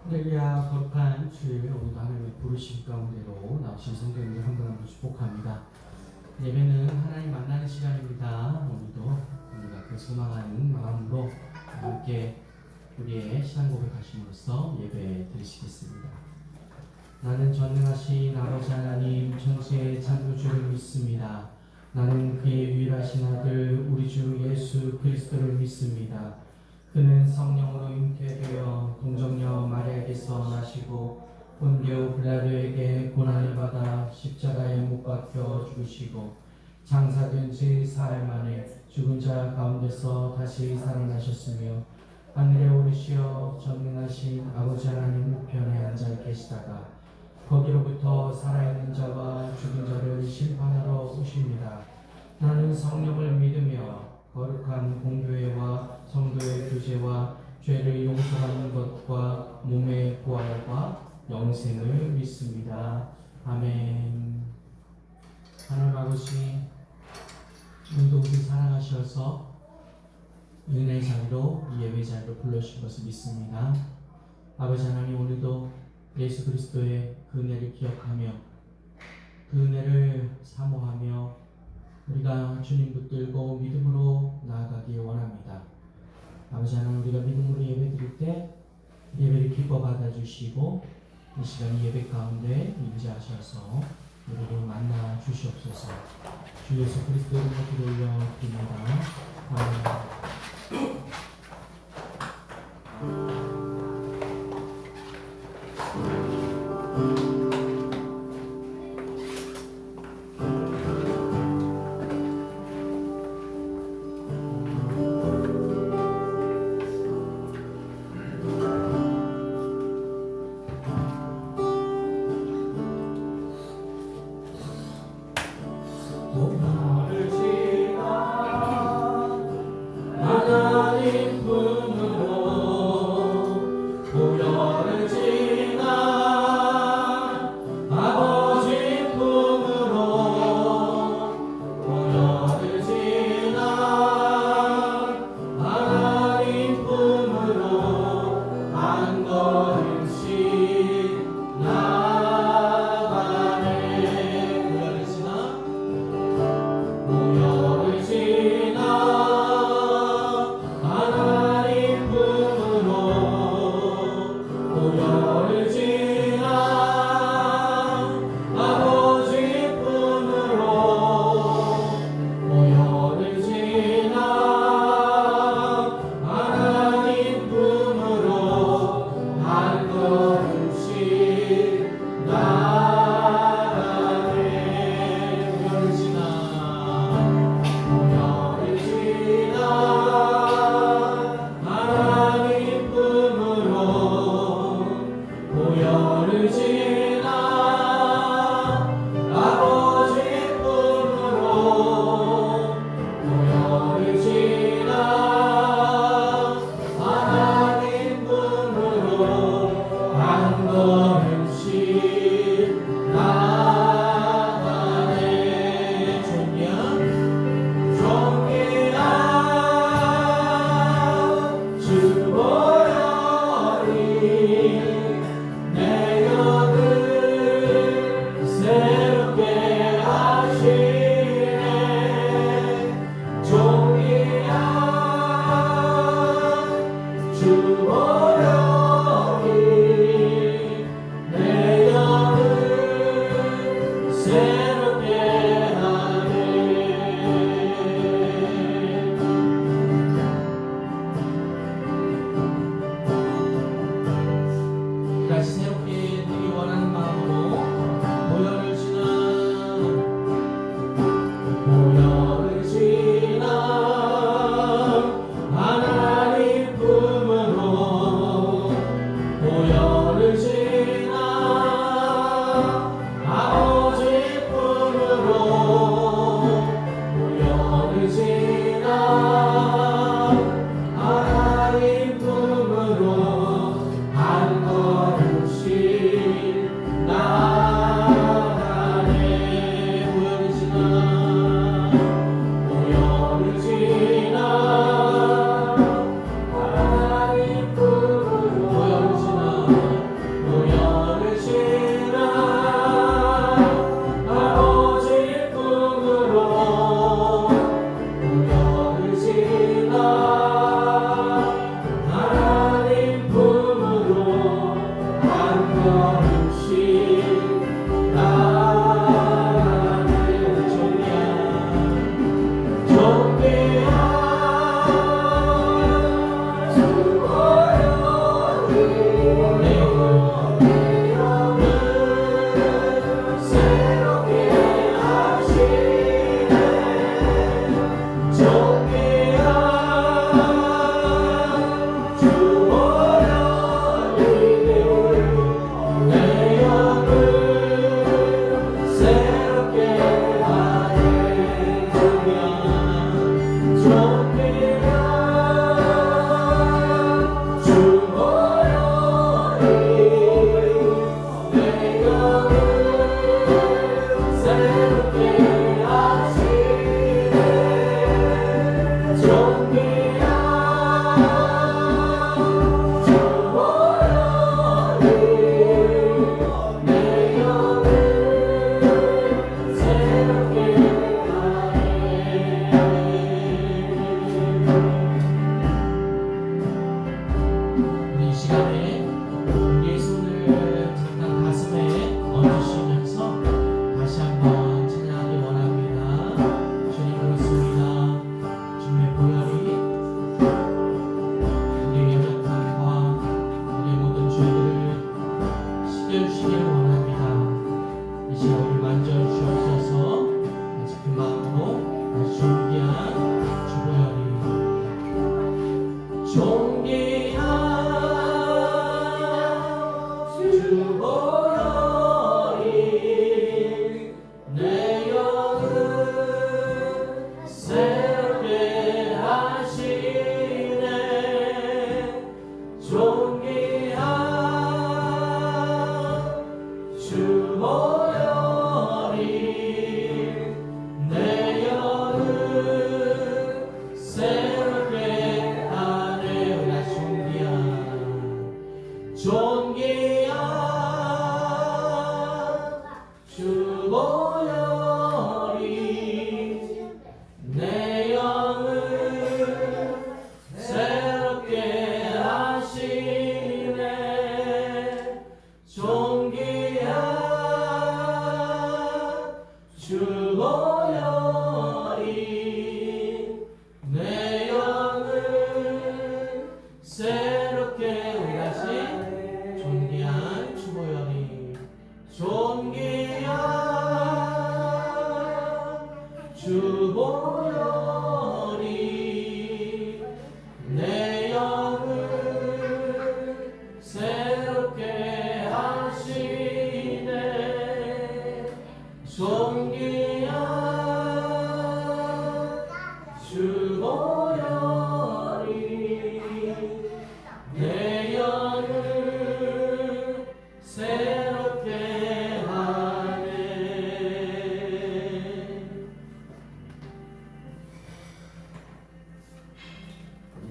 할렐루야. 거룩한 주일 오늘도 하나님의 부르심 가운데로 나오신 성도님들 한 분 한 분 축복합니다. 예배는 하나님 만나는 시간입니다. 오늘도 우리가 그 소망하는 마음으로 함께 우리의 신앙 고백하심으로써 예배 드리시겠습니다. 나는 전능하신 아버지 하나님 천지의 창조주를 믿습니다. 나는 그의 유일하신 아들 우리 주 예수 그리스도를 믿습니다. 그는 성령으로 잉태되어 동정녀 마리아에게서 나시고 본디오 빌라도에게 고난을 받아 십자가에 못 박혀 죽으시고 장사된 지 사흘 만에 죽은 자 가운데서 다시 살아나셨으며 하늘에 오르시어 전능하신 아버지 하나님 우편에 앉아 계시다가 거기로부터 살아있는 자와 죽은 자를 심판하러 오십니다. 나는 성령을 믿으며 거룩한 공교회와 성도의 교제와 죄를 용서하는 것과 몸의 부활과 영생을 믿습니다. 아멘. 하나님 아버지, 오늘도 우리 사랑하셔서 은혜의 자리로 예배 자리로 불러주신 것을 믿습니다. 아버지 하나님, 오늘도 예수 그리스도의 그 은혜를 기억하며 그 은혜를 사모하며 우리가 주님 붙들고 믿음으로 나아가길 원합니다. 아버지 하나님, 우리가 믿음으로 예배드릴 때 예배를 기뻐 받아주시고 이 시간 예배 가운데 임재하셔서 우리를 만나 주시옵소서. 주 예수 그리스도의 이름으로 올려드립니다. 아멘. 나를 지나 하나님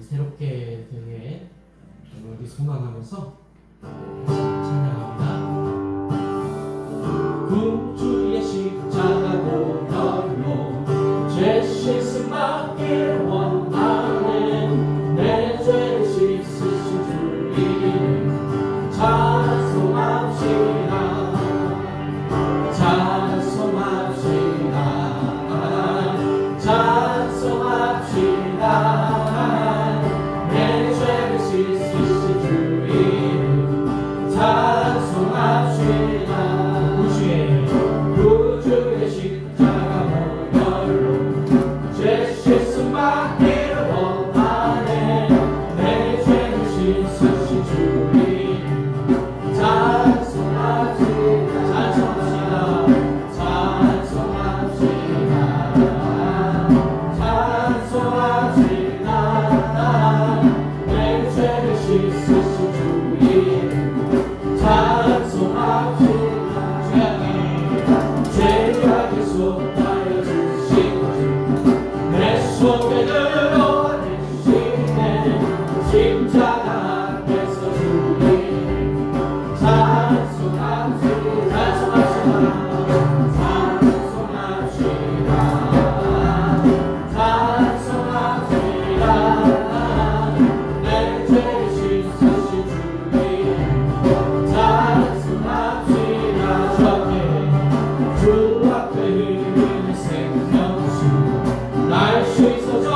새롭게 되게 우리 소망하면서 찬양합니다. 구주의 십자가 보혈로 죄 씻음 받기를 원하네. 내 죄를 씻으신 주님 찬송합시다. 찬송합시다. 찬송합시다. Jesus.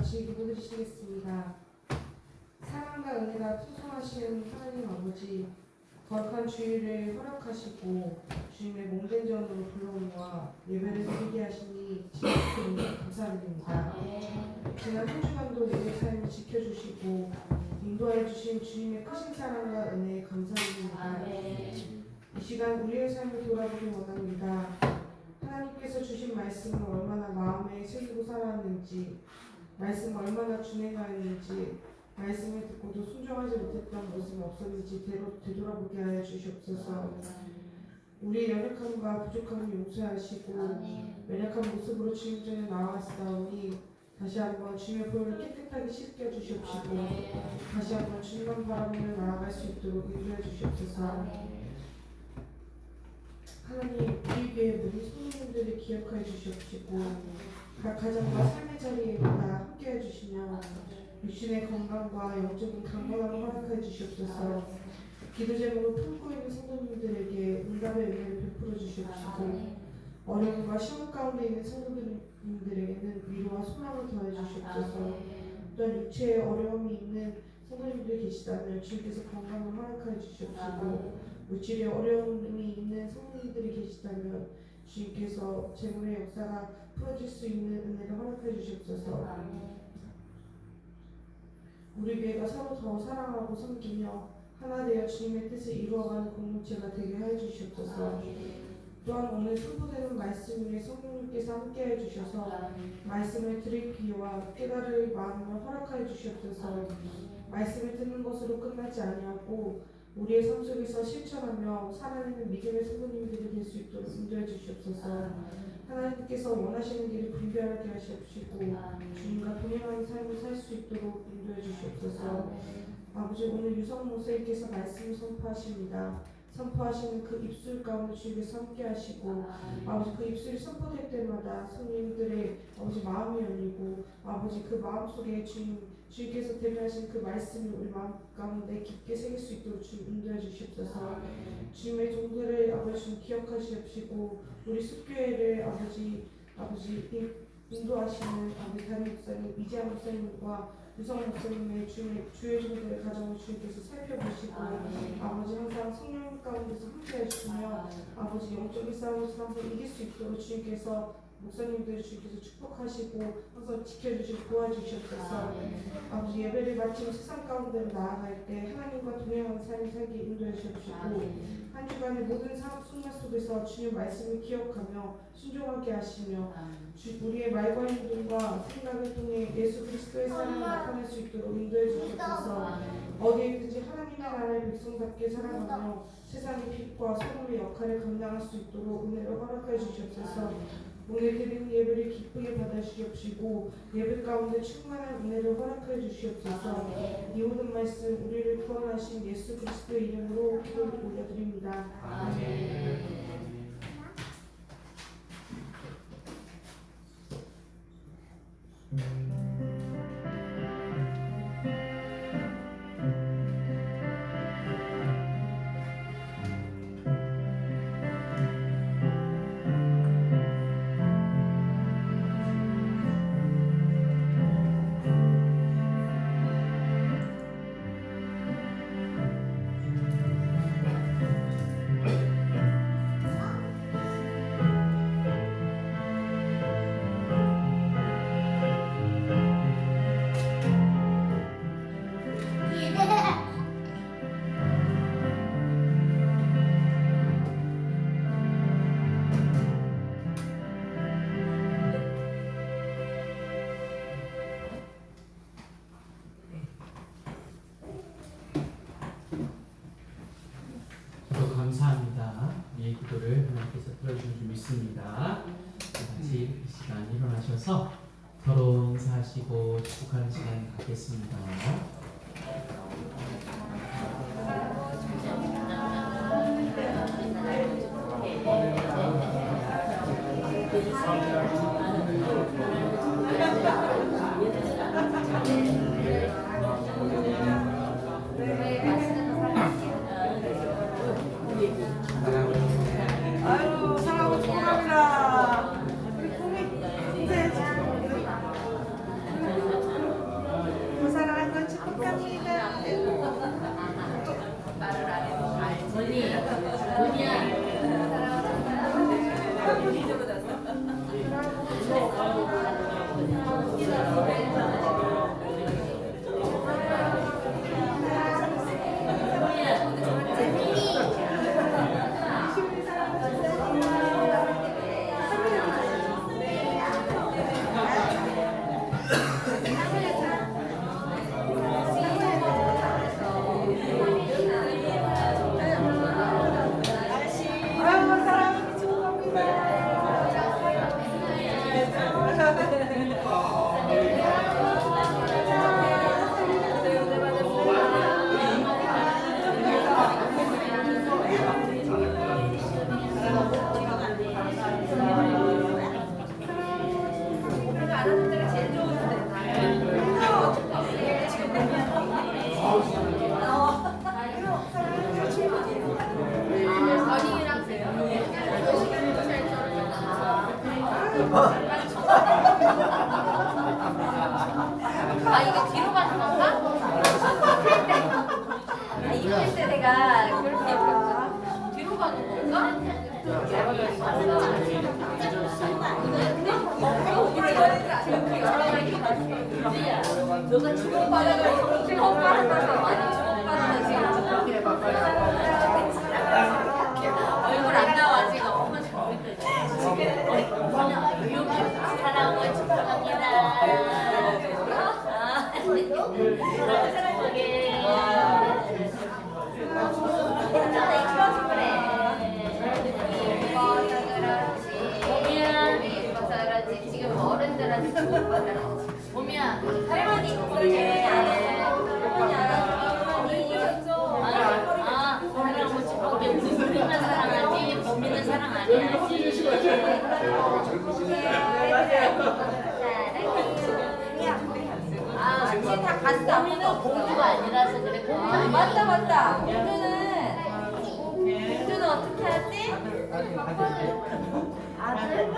같이 기도드리시겠습니다. 사랑과 은혜가 풍성하신 하나님 아버지, 거룩한 주일을 허락하시고 주님의 몸된 전으로 불러오와 예배를 드리게 하시니 진심으로 감사드립니다. 지난 한 주간도 예배 삶을 지켜주시고 인도하여 주신 주님의 크신 사랑과 은혜에 감사드립니다. 이 시간 우리의 삶을 돌아보기 원합니다. 하나님께서 주신 말씀을 얼마나 마음에 새기고 살았는지, 말씀을 얼마나 준행하였는지, 말씀을 듣고도 순종하지 못했던 모습이 없었는지 되돌아보게 하여 주시옵소서. 우리의 연약함과 부족함을 용서하시고 연약한 모습으로 주님 전에 나아왔사오니 다시 한번 주님의 보혈을 깨끗하게 씻겨 주시옵시고 다시 한번 주님만 바라보며 나아갈 수 있도록 인도해 주시옵소서. 하나님, 우리 교회 모든 성도님들을 기억하여 주시옵시고 각 가정과 삶의 자리에마다 함께해 주시며 육신의 건강과 영적인 강건함을 허락해 주시옵소서. 기도 제목을 품고 있는 성도님들에게 응답의 은혜를 베풀어 주시옵시고 어려움과 시험 가운데 있는 성도님들에게는 위로와 소망을 더해 주시옵소서. 또한 육체에 어려움이 있는 성도님들이 계시다면 주님께서 건강을 허락해 주시옵시고 물질에 어려움이 있는 성도님들이 계시다면 주님께서 재물의 역사가 풀어질 수 있는 은혜를 허락해 주시옵소서. 우리 교회가 서로 더 사랑하고 섬기며 하나 되어 주님의 뜻을 이루어가는 공동체가 되게 하여 주시옵소서. 또한 오늘 선포되는 말씀 위에 성령님께서 함께해 주셔서 말씀을 들을 귀와 깨달을 마음을 허락하여 주시옵소서. 말씀을 듣는 것으로 끝나지 아니하고 우리의 삶 속에서 실천하며 살아내는 믿음의 성도님들이 될 수 있도록 인도해 주시옵소서. 하나님께서 원하시는 길을 분별하게 하시옵시고 주님과 동행하는 삶을 살 수 있도록 인도해 주시옵소서. 아버지, 오늘 유성 목사님께서 말씀을 선포하십니다. 선포하시는 그 입술 가운데 주님께서 함께 하시고 아버지, 그 입술이 선포될 때마다 성도님들의 아버지 마음이 열리고 아버지 그 마음속에 주님께서 대변하신 그 말씀을 우리 마음 가운데 깊게 새길 수 있도록 주님 인도해 주시옵소서. 주님의 종들을 아버지 주님 기억하시옵시고 우리 숲교회를 아버지 인도하시는 아버지 담임 목사님, 이재한 목사님과 유성 목사님의 주의 종들의 가정을 주님께서 살펴보시고 아버지 항상 성령 가운데서 함께 하시며 아버지 영적인 싸움에서 한번 이길 수 있도록 주님께서 목사님들 주님께서 축복하시고 항상 지켜주시고 도와주시옵소서. 아버지, 예배를 마치고 세상 가운데로 나아갈 때 하나님과 동행하는 삶을 살게 인도해 주시옵시고 한 주간의 모든 순간 속에서 주님 말씀을 기억하며 순종하게 하시며 우리의 말과 행동과 생각을 통해 예수 그리스도의 사랑을 나타낼 수 있도록 인도해 주시옵소서. 어디에든지 하나님의 나라의 백성답게 살아가며 세상의 빛과 소금의 역할을 감당할 수 있도록 은혜를 허락해 주시옵소서. 오늘 드리는 예배를 기쁘게 받아주시옵시고 예배 가운데 충만한 은혜를 허락해 주시옵소서. 이 모든 말씀 우리를 구원하신 예수 그리스도의 이름으로 기도를 올려드립니다. 아멘. 감사합니다. 이 기도를 하나님께서 들어주신 줄 믿습니다. 같이 이 시간 일어나셔서 서로 인사하시고 축복하는 시간 갖겠습니다. 아유, 사랑하고 축복합니다. 우리 꿈이 이제 아 이게 뒤로 가는 건가? 입힐 때 내가 그렇게 입혔어. 뒤로 가는 건가? 너가 주목받아가지고 주목받아서 아니 주목받아서 지금 얼굴 안 나와 지금 엄마 사랑을 축하합니다. 지금 어른들한테 봄이야 할머니 우리만 사랑하지 봄이는 사랑 안 해야지. 아, 이제 다 갔어. 봄이는 공주가 아니라서 그래. 맞다. 공주는 어떻게 하지? 아들?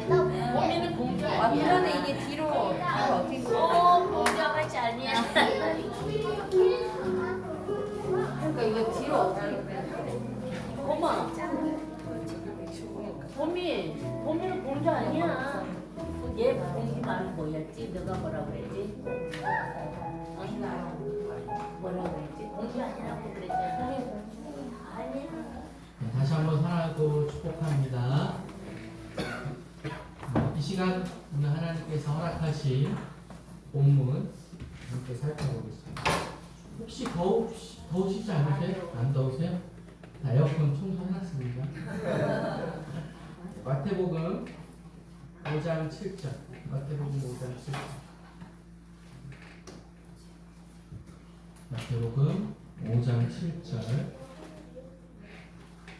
봄이는 공주야. 아, 그러네. 이게 뒤로 어떻게 공주가 같이 아니야. 그러니까 이거 뒤로 어떻게 엄마 봄이는 공주 아니야. 얘 공주 말은 뭐였지? 너가 뭐라고 그랬지? 뭐라고 그랬지? 공주 아니라고 그랬잖아. 아니야. 다시 한번 사랑하고 축복합니다. 이 시간 오늘 하나님께서 허락하신 본문 함께 살펴보겠습니다. 혹시 더우시지 않으세요? 안 더우세요? 에어컨 청소해놨습니다. 마태복음 5장 7절. 마태복음 5장 7절. 마태복음 5장 7절.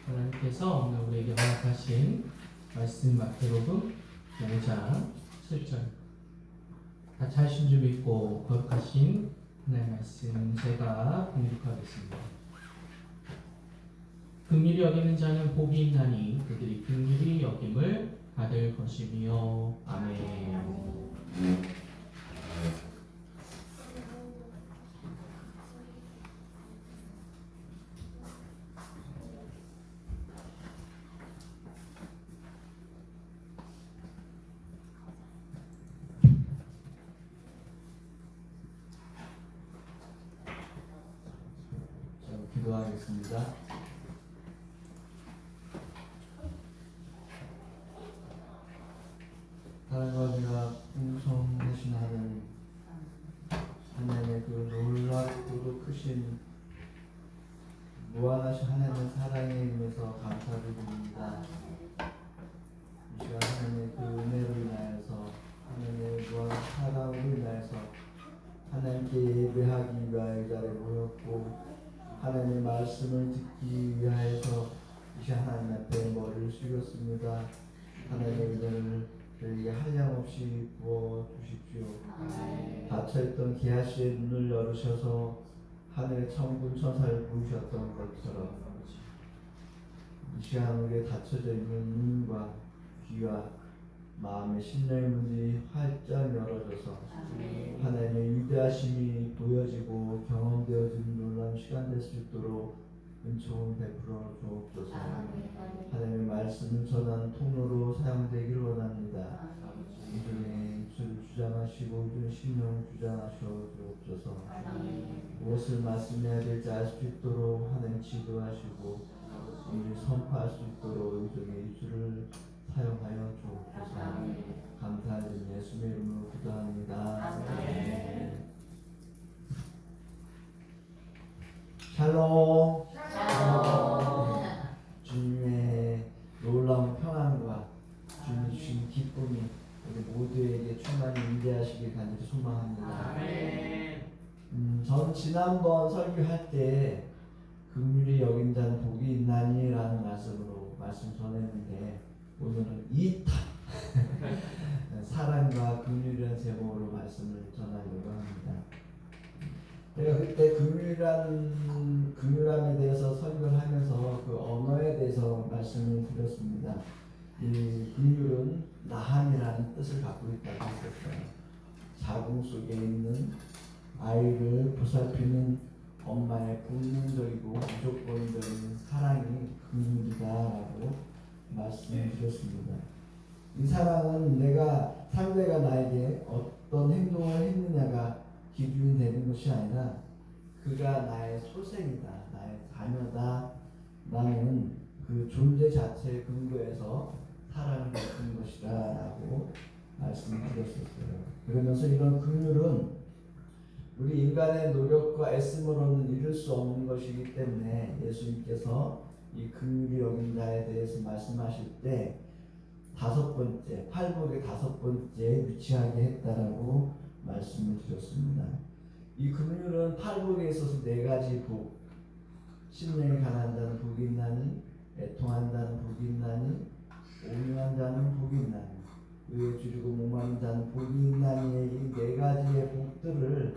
하나님께서 오늘 우리에게 허락하신 말씀 마태복음 5장 7절. 다 하신 줄 믿고 거룩하신 하나님의 말씀 제가 공독하겠습니다. 긍휼히 여기는 자는 복이 있나니 그들이 긍휼히 여김을 받을 것이며. 아멘. 기도하겠습니다. 하나님과 풍성하신 하나님의 그 놀랍고 크신 무한하신 하나님의 사랑에 임해서 감사를 드립니다. 이 시간 하나님의 그 은혜로 인하여서 하나님의 무한한 사랑으로 인하여서 하나님께 예배하기 위하여 이 자리에 모였고 하나님의 말씀을 듣기 위하여서 이제 하나님 앞에 머리를 숙였습니다. 하나님의 은혜를 저희에게 한량없이 부어주십시오. 닫혀있던 기아씨의 눈을 열으셔서 하늘의 천군 천사를 부으셨던 것처럼 이 시간 우리의 닫혀져 있는 눈과 귀와 마음의 심령의 문이 활짝 열어져서 하나님의 위대하심이 보여지고 경험되어지는 놀라운 시간 될 수 있도록 은총을 베풀어 주옵소서. 하나님의 말씀을 전하는 통로로 사용되기를 원합니다. 이중에 입술을 주장하시고 이중에 심령을 주장하셔 주옵소서. 무엇을 말씀해야 될지 알 수 있도록 하나님 지도하시고 이를 선포할 수 있도록 이중에 입술을 사용하여 주옵소서. 감사드린 예수의 이름으로 기도합니다. 아멘. 샬롬. 주님의 놀라운 평안과 주님이 주신 기쁨이 우리 모두에게 충만히 임재하시길 간절히 소망합니다. 아멘. 전 지난번 설교할 때 긍휼히 여긴 자는 복이 있나니라는 말씀으로 말씀 전했는데 오늘은 2탄 사랑과 긍휼이라는 제목으로 말씀을 전하려고 합니다. 제가 그때 긍휼함에 대해서 설교를 하면서 그 언어에 대해서 말씀을 드렸습니다. 이 긍휼은 나함이라는 뜻을 갖고 있다고 했었어요. 자궁 속에 있는 아이를 보살피는 엄마의 본능적이고 무조건적인 사랑이 긍휼이다라고 말씀을 드렸습니다. 이 사랑은 내가 상대가 나에게 어떤 행동을 했느냐가 기준이 되는 것이 아니라 그가 나의 소생이다, 나의 자녀다 라는 그 존재 자체의 근거에서 사랑을 베푸는 것이다 라고 말씀을 드렸었어요. 그러면서 이런 긍휼은 우리 인간의 노력과 애씀으로는 이룰 수 없는 것이기 때문에 예수님께서 이 긍휼히 여긴 자에 대해서 말씀하실 때 5번째, 팔복의 5번째 위치하게 했다라고 말씀을 드렸습니다. 이 긍휼은 팔복에 있어서 4가지 복, 심령이 가난한 자는 복이 있나니, 애통한 자는 복이 있나니, 온유한 자는 복이 있나니, 의에 줄이고 목마른 자는 복이 있나니의 이 4가지의 복들을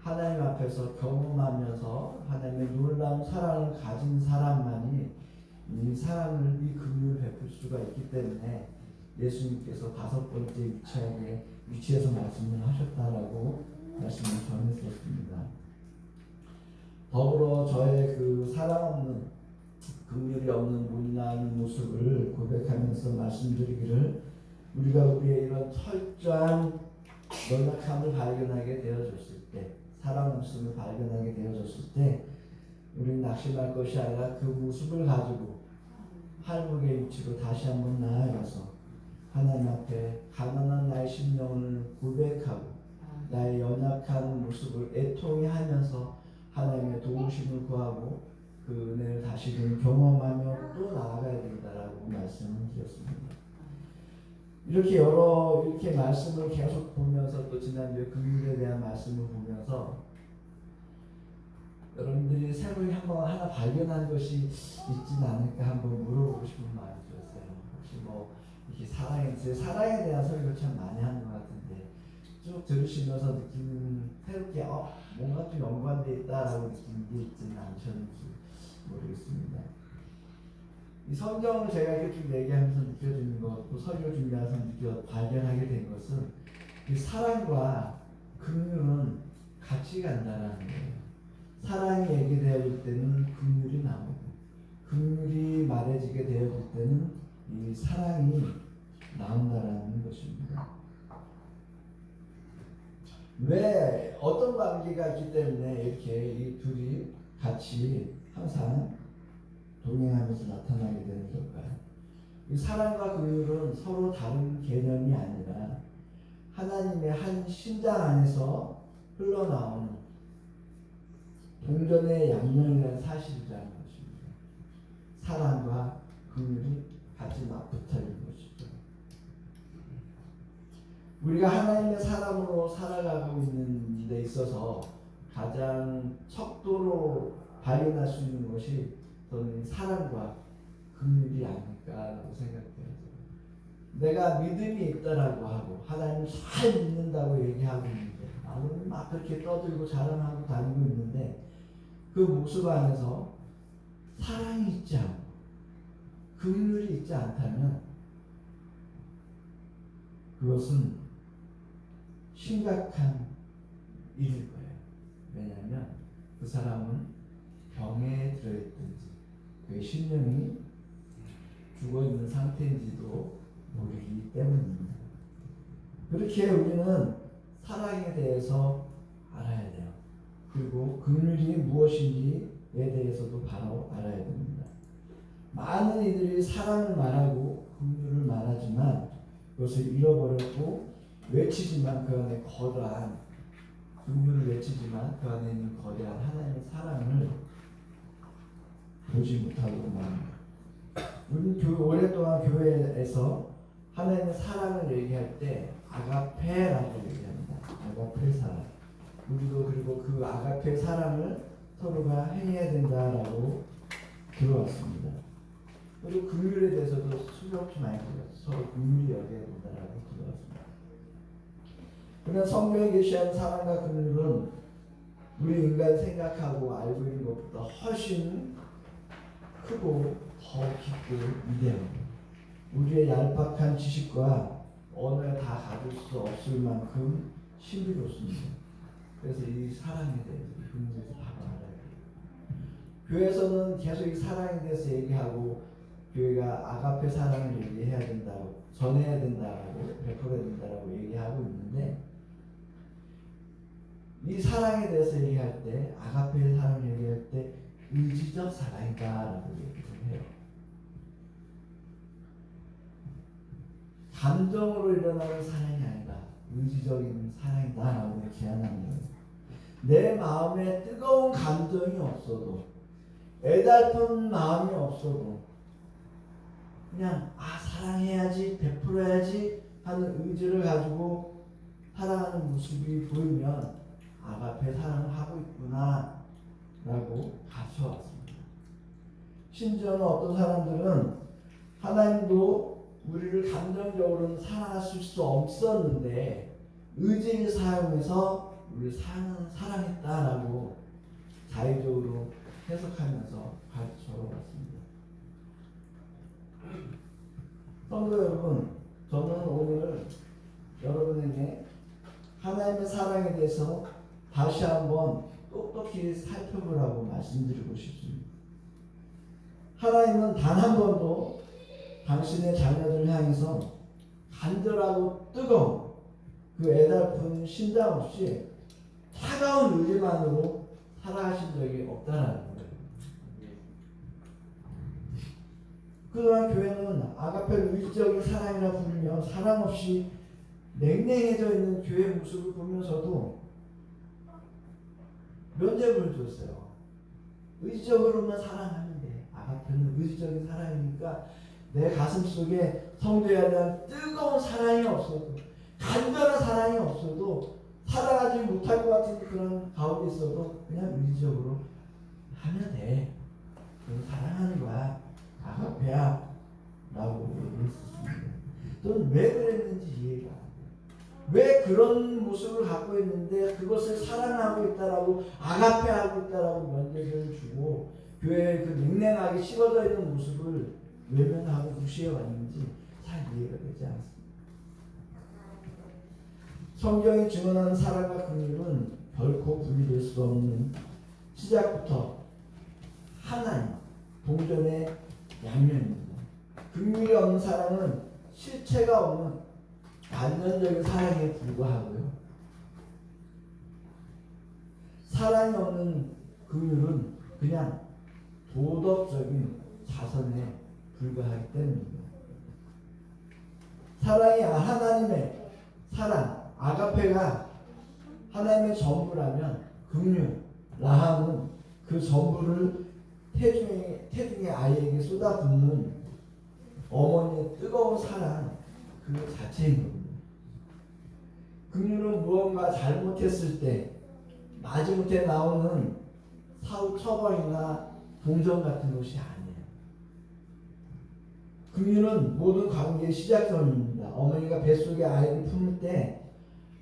하나님 앞에서 경험하면서 하나님의 놀라운 사랑을 가진 사람만이 이 사랑을, 이 긍휼을 베풀 수가 있기 때문에 예수님께서 5번째 위치에서 말씀을 하셨다라고 말씀을 전했었습니다. 더불어 저의 그 사랑 없는, 긍휼이 없는 못난 모습을 고백하면서 말씀드리기를, 우리가 우리의 이런 철저한 연약함을 발견하게 되어졌을 때, 사랑 모습을 발견하게 되어졌을 때 우리는 낙심할 것이 아니라 그 모습을 가지고 팔복의 위치로 다시 한번 나아가서 하나님 앞에 가난한 나의 심령을 고백하고 나의 연약한 모습을 애통해 하면서 하나님의 도우심을 구하고 그 은혜를 다시금 경험하며 또 나아가야 된다라고 말씀을 드렸습니다. 이렇게 말씀을 계속 보면서 또 지난주에 긍휼에 대한 말씀을 보면서 여러분들이 새로이 한번 하나 발견한 것이 있지는 않을까 한번 물어보고 싶은 마음이 들었어요. 혹시 뭐 이렇게 사랑에 대한 설교를 참 많이 하는 것 같은데 쭉 들으시면서 느끼는 새롭게 뭔가 좀 연관되어 있다라고 느끼는 게 있지는 않으셨는지 모르겠습니다. 이 성경을 제가 이렇게 쭉 얘기하면서 느껴지는 것, 또 설교 준비하면서 발견하게 된 것은 이 사랑과 긍휼은 같이 간다라는 거예요. 사랑이 얘기되어질 때는 긍휼이 나오고, 긍휼이 말해지게 되어질 때는 이 사랑이 나온다라는 것입니다. 왜 어떤 관계가 있기 때문에 이렇게 이 둘이 같이 항상 동행하면서 나타나게 되는 걸까요? 이 사랑과 긍휼은 서로 다른 개념이 아니라 하나님의 한 신장 안에서 흘러나오는 동전의 양면이라는 사실이라는 것입니다. 사랑과 긍휼이 같이 맞붙어 있는 것이죠. 우리가 하나님의 사람으로 살아가고 있는 데 있어서 가장 척도로 발견할 수 있는 것이 저는 사랑과 긍휼이 아닐까라고 생각해요. 내가 믿음이 있다라고 하고 하나님을 잘 믿는다고 얘기하고 있는데 나는 막 그렇게 떠들고 자랑하고 다니고 있는데 그 모습 안에서 사랑이 있지 않고 긍휼이 있지 않다면 그것은 심각한 일일 거예요. 왜냐하면 그 사람은 병에 들어있든지 그의 심령이 죽어있는 상태인지도 모르기 때문입니다. 그렇게 우리는 사랑에 대해서 알아야 돼요. 그리고 긍휼이 무엇인지에 대해서도 바로 알아야 됩니다. 많은 이들이 사랑을 말하고 긍휼을 말하지만 그것을 잃어버렸고 외치지만 그 안에 거대한 긍휼을 외치지만 그 안에 있는 거대한 하나님의 사랑을 보지 못하고 맙니다. 우리는 오랫동안 교회에서 하나님의 사랑을 얘기할 때 아가페라고 얘기합니다. 아가페 사랑. 우리도 그리고 그 아가페 사랑을 서로가 행해야 된다라고 들어왔습니다. 그리고 긍휼에 대해서도 수없이 많이 들었어요. 서로 긍휼히 여겨야 된다라고 들어왔습니다. 그러나 성경에 계시한 사랑과 긍휼은 우리 인간 생각하고 알고 있는 것보다 훨씬 크고 더 깊고 위대합니다. 우리의 얄팍한 지식과 언어에 다 가질 수 없을 만큼 신비롭습니다. 그래서 이 사랑에 대해서 교회에서 바로 알아야 돼요. 교회에서는 계속 이 사랑에 대해서 얘기하고 교회가 아가페 사랑을 얘기해야 된다고, 전해야 된다고, 베풀어야 된다고 얘기하고 있는데, 이 사랑에 대해서 얘기할 때, 아가페 사랑을 얘기할 때 의지적 사랑이다라고 얘기를 해요. 감정으로 일어나는 사랑이 아니다, 의지적인 사랑이다라고 제안합니다. 내 마음에 뜨거운 감정이 없어도, 애달픈 마음이 없어도 그냥 사랑해야지, 베풀어야지 하는 의지를 가지고 살아가는 모습이 보이면 아가페 사랑을 하고 있구나 라고 가르쳐왔습니다. 심지어는 어떤 사람들은 하나님도 우리를 감정적으로는 사랑하실 수 없었는데 의지를 사용해서 우리를 사랑했다라고 자의적으로 해석하면서 가르쳐왔습니다. 성도 여러분, 저는 오늘 여러분에게 하나님의 사랑에 대해서 다시 한번 똑똑히 살펴보라고 말씀드리고 싶습니다. 하나님은 단 한 번도 당신의 자녀들을 향해서 간절하고 뜨거운 그 애달픈 심장 없이 차가운 의지만으로 살아가신 적이 없다라는 거예요. 그동안 교회는 아가페를 의지적인 사랑이라 부르며 사랑 없이 냉랭해져 있는 교회 모습을 보면서도 면죄부를 줬어요. 의지적으로만 사랑하면 돼. 아가페는 의지적인 사랑이니까 내 가슴 속에 성도에 대한 뜨거운 사랑이 없어도, 간절한 사랑이 없어도, 살아가지 못할 것 같은 그런 가운데 있어도 그냥 의지적으로 하면 돼. 그래서 사랑하는 거야. 아가페야 라고 얘기했습니다. 저는 왜 그랬는지 이해가 안 돼요. 왜 그런 모습을 갖고 있는데 그것을 사랑하고 있다라고, 아가페하고 있다라고 면죄부를 주고 교회에 그 냉랭하게 식어져 있는 모습을 외면하고 무시해 왔는지 잘 이해가 되지 않습니다. 성경이 증언하는 사랑과 긍휼은 결코 분리될 수 없는, 시작부터 하나님 동전의 양면입니다. 긍휼이 없는 사랑은 실체가 없는 단면적인 사랑에 불과하고요. 사랑이 없는 긍휼은 그냥 도덕적인 자선에 불과하기 때문입니다. 사랑이 하나님의 사랑, 아가페가 하나님의 전부라면 긍휼, 라함은 그 전부를 태중의 아이에게 쏟아붓는 어머니의 뜨거운 사랑 그 자체인 겁니다. 긍휼은 무언가 잘못했을 때 마지못해 나오는 사후 처벌이나 동정 같은 것이 아니에요. 긍휼은 모든 관계의 시작점입니다. 어머니가 뱃속에 아이를 품을 때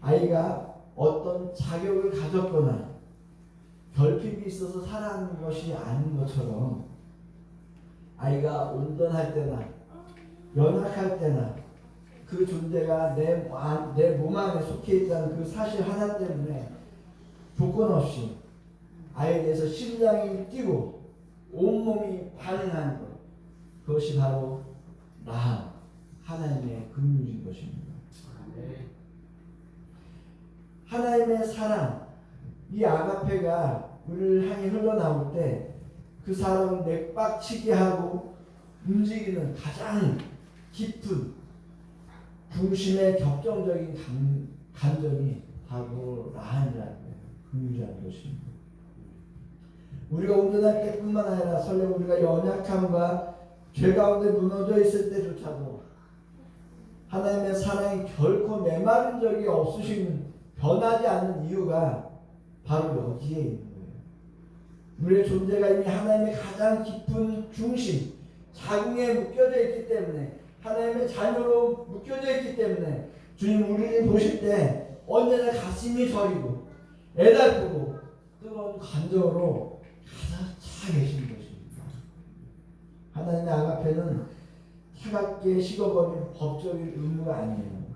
아이가 어떤 자격을 가졌거나 결핍이 있어서 살아가는 것이 아닌 것처럼, 아이가 온전할 때나 연약할 때나 그 존재가 내 몸 안에 속해 있다는 그 사실 하나 때문에 조건 없이 아이에 대해서 심장이 뛰고 온몸이 반응하는 것, 그것이 바로 라함, 하나님의 긍휼인 것입니다. 하나님의 사랑, 이 아가페가 우리를 향해 흘러나올 때 그 사랑을 맥박치게 하고 움직이는 가장 깊은 중심의 격정적인 감정이 바로 라함이라는 거예요. 긍휼이라는 것입니다. 우리가 온전할 때뿐만 아니라 설령 우리가 연약함과 죄 가운데 무너져 있을 때조차도 하나님의 사랑이 결코 메마른 적이 없으신, 변하지 않는 이유가 바로 여기에 있는 거예요. 우리의 존재가 이미 하나님의 가장 깊은 중심, 자궁에 묶여져 있기 때문에, 하나님의 자녀로 묶여져 있기 때문에 주님 우리를 보실 때 언제나 가슴이 저리고 애달프고 뜨거운 감정으로 가득 차 계신 것입니다. 하나님의 앞에는 차갑게 식어버린 법적인 의무가 아니에요.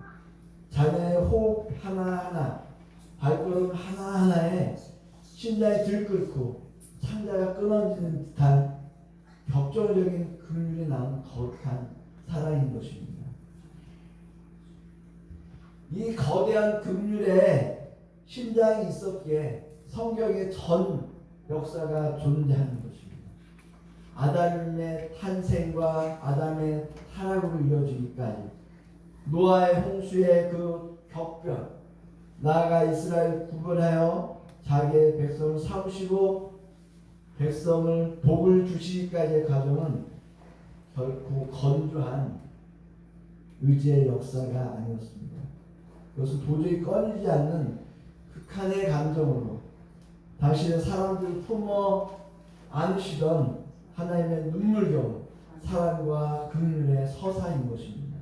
자녀의 호흡 하나하나, 발걸음 하나하나에 심장이 들끓고 창자가 끊어지는 듯한 격정적인 긍휼이 나온 거룩한 사랑인 것입니다. 이 거대한 긍휼에 심장이 있었기에 성경의 전 역사가 존재하는 것입니다. 아담의 탄생과 아담의 타락으로 이어지기까지, 노아의 홍수의 그 격변, 나아가 이스라엘 구분하여 자기의 백성을 삼으시고 백성을 복을 주시기까지의 과정은 결코 건조한 의지의 역사가 아니었습니다. 그것은 도저히 꺼내지 않는 극한의 감정으로 당신의 사람들을 품어 안으시던 하나님의 눈물겨운 사랑과 긍휼의 서사인 것입니다.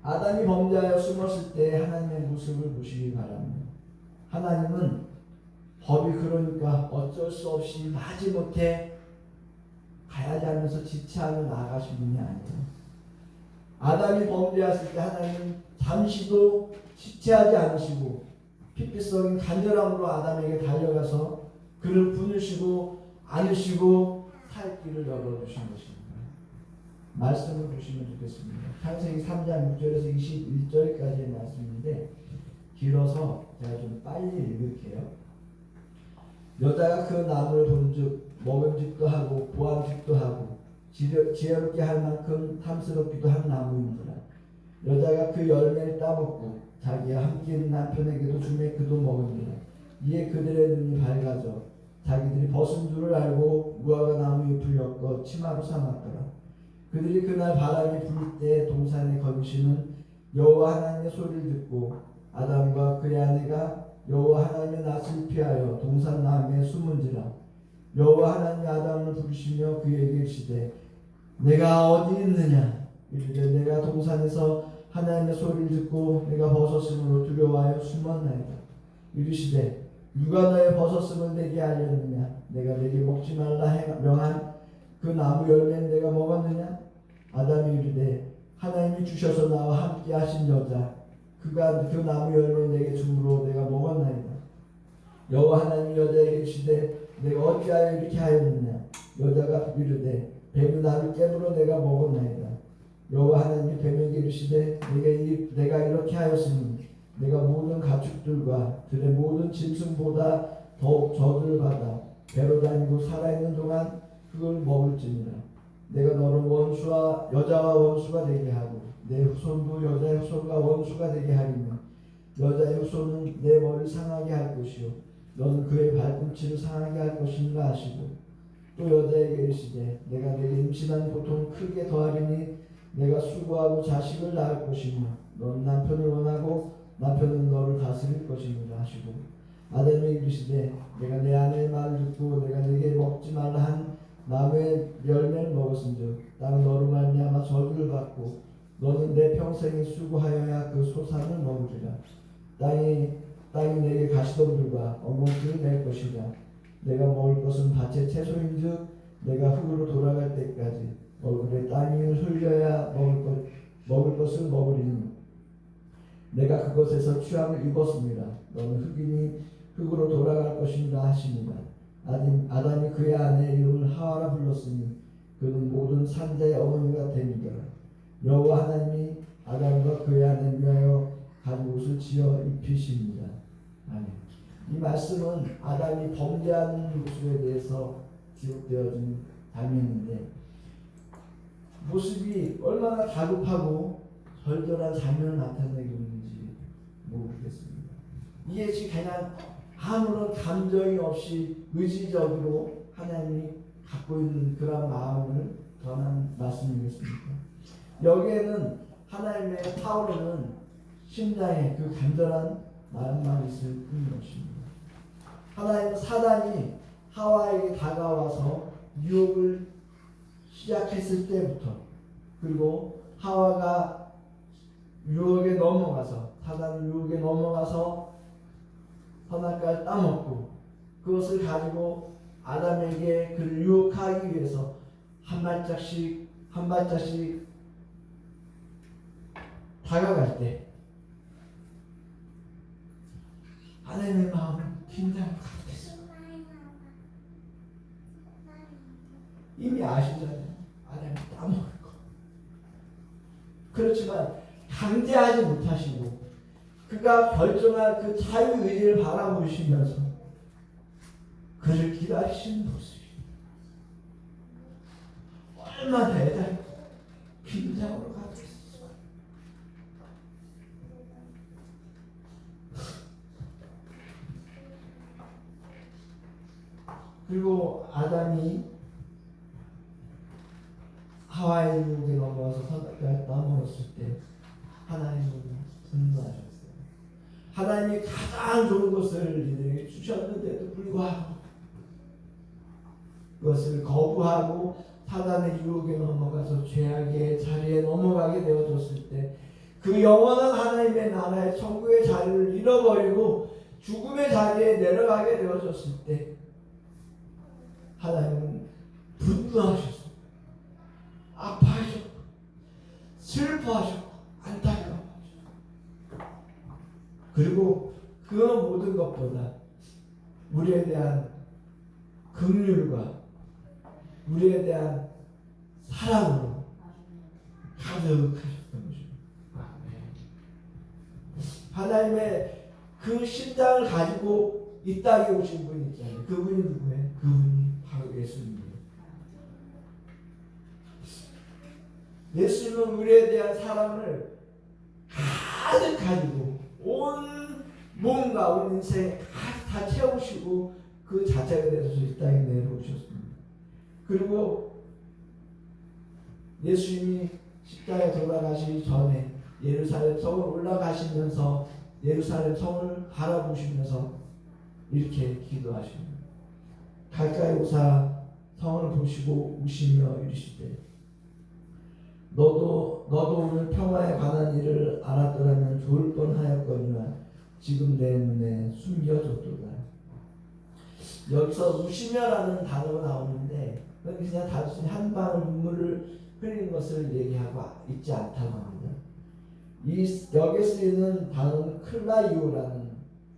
아담이 범죄하여 숨었을 때 하나님의 모습을 보시기 바랍니다. 하나님은 법이 그러니까 어쩔 수 없이 마지못해 가야지 하면서 지체하며 나아가신 분이 아니에요. 아담이 범죄했을 때 하나님은 잠시도 지체하지 않으시고 피피성인 간절함으로 아담에게 달려가서 그를 부르시고 안으시고 살 길을 열어주신 것입니다. 말씀을 보시면 좋겠습니다. 창세기 3장 6절에서 21절까지의 말씀인데 길어서 제가 좀 빨리 읽을게요. 여자가 그 나무를 본즉 먹음직도 하고 보암직도 하고 지혜롭게 할 만큼 탐스럽기도 한 나무인지라. 여자가 그 열매를 따먹고 자기와 함께 있는 남편에게도 주매 그도 먹으니라. 이에 그들의 눈이 밝아져 자기들이 벗은 줄을 알고 무화과 나무 잎을 엮어 치마로 삼았더라. 그들이 그날 바람이 불 때 동산에 거주시는 여호와 하나님의 소리를 듣고 아담과 그의 아내가 여호와 하나님의 낯을 피하여 동산 나무에 숨은지라. 여호와 하나님이 아담을 부르시며 그에게 이르시되 내가 어디 있느냐. 이르되 내가 동산에서 하나님의 소리를 듣고 내가 벗었음으로 두려워하여 숨었나이다. 이르시되 누가 너의 벗었음을 내게 알렸느냐. 내가 내게 먹지 말라 명한 그 나무 열매는 내가 먹었느냐. 아담이 이르되 하나님이 주셔서 나와 함께 하신 여자 그가 그 나무 열매를 내게 주므로 내가 먹었나이다. 여호와 하나님이 여자에게 이르시되 내가 어찌하여 이렇게 하였느냐. 여자가 이르되 뱀이 나를 깨물어 내가 먹었나이다. 여호와 하나님이 뱀에게 이르시되 내가 이렇게 하였으니 내가 모든 가축들과 들의 모든 짐승보다 더욱 저주를 받아 배로 다니고 살아있는 동안 그걸 먹을지니라. 내가 너를 원수와 여자와 원수가 되게 하고 내 후손도 여자의 후손과 원수가 되게 하리니 여자의 후손은 내 머리를 상하게 할 것이요 너는 그의 발꿈치를 상하게 할 것인가 하시고 또 여자에게 이르시되 내가 내게 임신한 고통 크게 더하리니 내가 수고하고 자식을 낳을 것이며 너는 남편을 원하고 남편은 너를 다스릴 것이니라 하시고 아담에게 이르시되 내가 내 아내의 말을 듣고 내가 내게 먹지 말라 한 나무의 열매를 먹었은즉 땅은 너로 말미암아 저주를 받고 너는 내 평생에 수고하여야 그 소산을 먹으리라. 땅이 내게 가시덤불과 엉겅퀴를 낼 것이라. 내가 먹을 것은 밭의 채소인즉 내가 흙으로 돌아갈 때까지 얼굴에 땀을 흘려야 먹을 것을 먹으리니 내가 그것에서 취함을 입었습니다. 너는 흙이니 흙으로 돌아갈 것이니라 하십니다. 아담이 그의 아내의 이름을 하와라 불렀으니 그는 모든 산자의 어머니가 됩니다. 여호와 하나님이 아담과 그의 아내를 위하여 간 옷을 지어 입히십니다. 아멘. 이 말씀은 아담이 범죄하는 모습에 대해서 기록되어진 장면인데 모습이 얼마나 다급하고 절절한 장면을 나타내고 있는지 모르겠습니다. 이게 지금 그냥 아무런 감정이 없이 의지적으로 하나님이 갖고 있는 그런 마음을 전한 말씀이겠습니까? 여기에는 하나님의 파워는 심장에 그 간절한 마음만 있을 뿐인 것입니다. 하나님은 사단이 하와에게 다가와서 유혹을 시작했을 때부터, 그리고 하와가 유혹에 넘어가서, 사단의 유혹에 넘어가서 선악과를 따먹고 그것을 가지고 아담에게 그를 유혹하기 위해서 한 발짝씩 다가갈 때 하나님의 마음은 긴장을 갖고 있어요. 이미 아시잖아요. 아담이 따먹을 거. 그렇지만 강제하지 못하시고 그가 결정할 그 자유의지를 바라보시면서 그를 기다리시는 모습이 얼마나 애달고 긴장으로 가득 있었어요. 그리고 아담이 하와의 유혹에 넘어가서 선악과를 따먹었을 때 하나님은 분노하셨어요. 하나님이 가장 좋은 것을 이들에게 주셨는데도 불구하고 그것을 거부하고 사단의 유혹에 넘어가서 죄악의 자리에 넘어가게 되어졌을 때 그 영원한 하나님의 나라의 천국의 자리를 잃어버리고 죽음의 자리에 내려가게 되어졌을 때 하나님은 분노하셨어요. 아파하셨고 슬퍼하셨고 안타까워하셨고, 그리고 그 모든 것보다 우리에 대한 긍휼과 우리에 대한 사랑으로 가득하셨던 것입니다. 하나님의 그 심장을 가지고 이 땅에 오신 분이 있잖아요. 그분이 누구예요? 그분이 바로 예수님이에요. 예수님은 우리에 대한 사랑을 가득 가지고 온 몸과 온 인생 다 채우시고 그 자체가 되어서 이 땅에 내려오셨습니다. 그리고 예수님이 십자가에 돌아가시기 전에 예루살렘 성을 올라가시면서 예루살렘 성을 바라보시면서 이렇게 기도하십니다. 가까이 오사 성을 보시고 우시며 이르시되 너도 오늘 평화에 관한 일을 알았더라면 좋을 뻔하였거니와 지금 내 눈에 숨겨졌도다. 여기서 우시며라는 단어가 나오는데 그냥 단순히 한 방울 눈물을 흘리는 것을 얘기하고 있지 않다고 합니다. 여기에 쓰이는 단어는 클라이오라는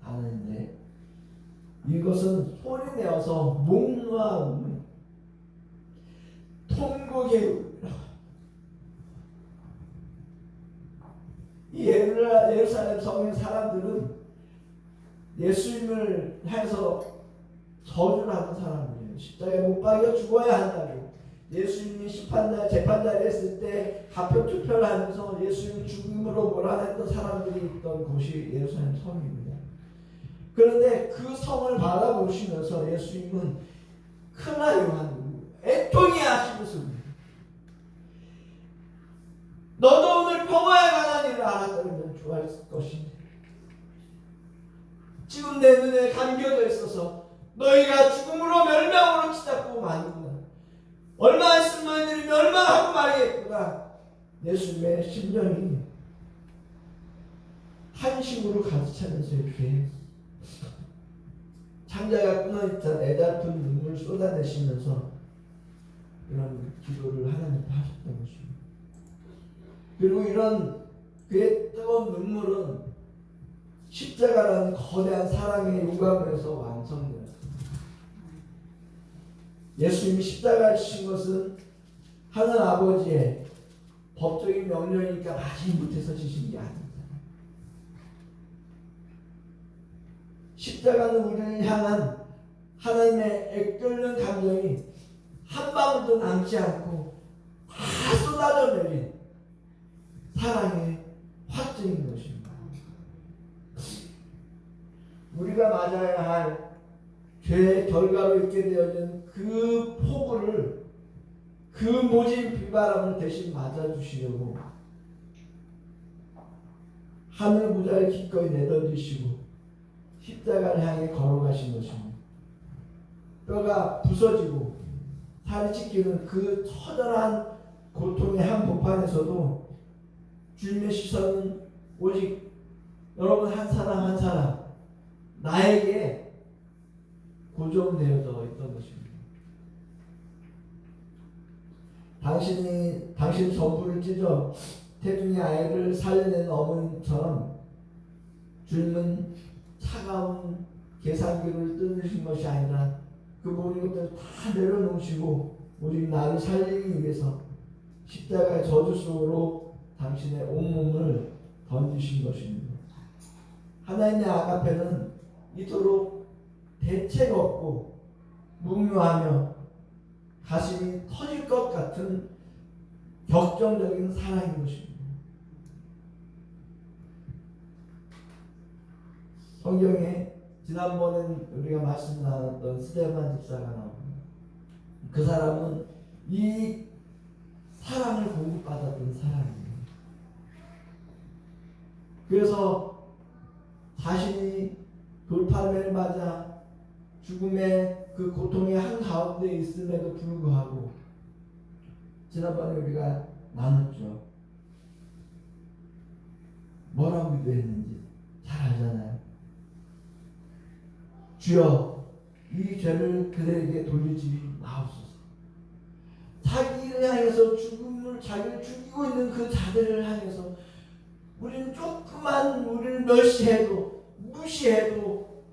단어인데 이것은 소리 내어서 목 놓아 통곡의 이 예루살렘 성의 사람들은 예수님을 향해서 저주를 하는 사람들이에요. 십자가에 못 박여 죽어야 한다고. 예수님이 재판자리에 했을 때 가표 투표를 하면서 예수님 죽음으로 몰아냈던 사람들이 있던 곳이 예루살렘 성입니다. 그런데 그 성을 바라보시면서 예수님은 크나요한 애통이 하시면서 너도 오늘 평화에 관한 일을 알았다면 좋아했을 것인데 지금 내 눈에 감겨져 있어서 너희가 죽음으로 멸망으로 치닫고 마는구나. 얼마 있으면 너희들이 멸망하고 말이겠구나. 예수님의 심정이 한심으로 가득 차면서 이렇게 창자가 끊어있던 애달픈 눈물을 쏟아내시면서 이런 기도를 하나님께 하셨던 것입니다. 그리고 이런 그의 뜨거운 눈물은 십자가라는 거대한 사랑의 요감에서 완성되었습니다. 예수님이 십자가를 지신 것은 하늘 아버지의 법적인 명령이니까 마지 못해서 지신 게 아닙니다. 십자가는 우리를 향한 하나님의 애끓는 감정이 한 방울도 남지 않고 다 쏟아져 내린 사랑의 확증인 것입니다. 우리가 맞아야 할 죄의 결과로 있게 되어진 그 폭우를, 그 모진 비바람을 대신 맞아주시려고 하늘 보좌를 기꺼이 내던지시고 십자가를 향해 걸어가신 것입니다. 뼈가 부서지고 살이 찢기는 그 처절한 고통의 한복판에서도 주님의 시선은 오직 여러분 한 사람 한 사람 나에게 고정되어져 있던 것입니다. 당신 전부를 찢어 태중의 아이를 살려낸 어머니처럼 주님은 차가운 계산기를 뜯으신 것이 아니라 그 모든 것들을 다 내려놓으시고 오직 나를 살리기 위해서 십자가의 저주 속으로 당신의 온몸을 던지신 것입니다. 하나님의 아가페는 이토록 대책 없고 무묘하며 가슴이 터질 것 같은 격정적인 사랑인 것입니다. 성경에 지난번에 우리가 말씀 나눴던 스데반 집사가 나옵니다. 그 사람은 이 사랑을 공급받았던 사람입니다. 그래서 자신이 돌팔매를 맞아 죽음의 그 고통의 한가운데 있음에도 불구하고 지난번에 우리가 나눴죠. 뭐라고 기도했는지 잘 알잖아요. 주여 이 죄를 그들에게 돌리지 마옵소서. 자기를 향해서 자기를 죽이고 있는 그 자들을 향해서 우리는 조금만 우리를 멸시해도 무시해도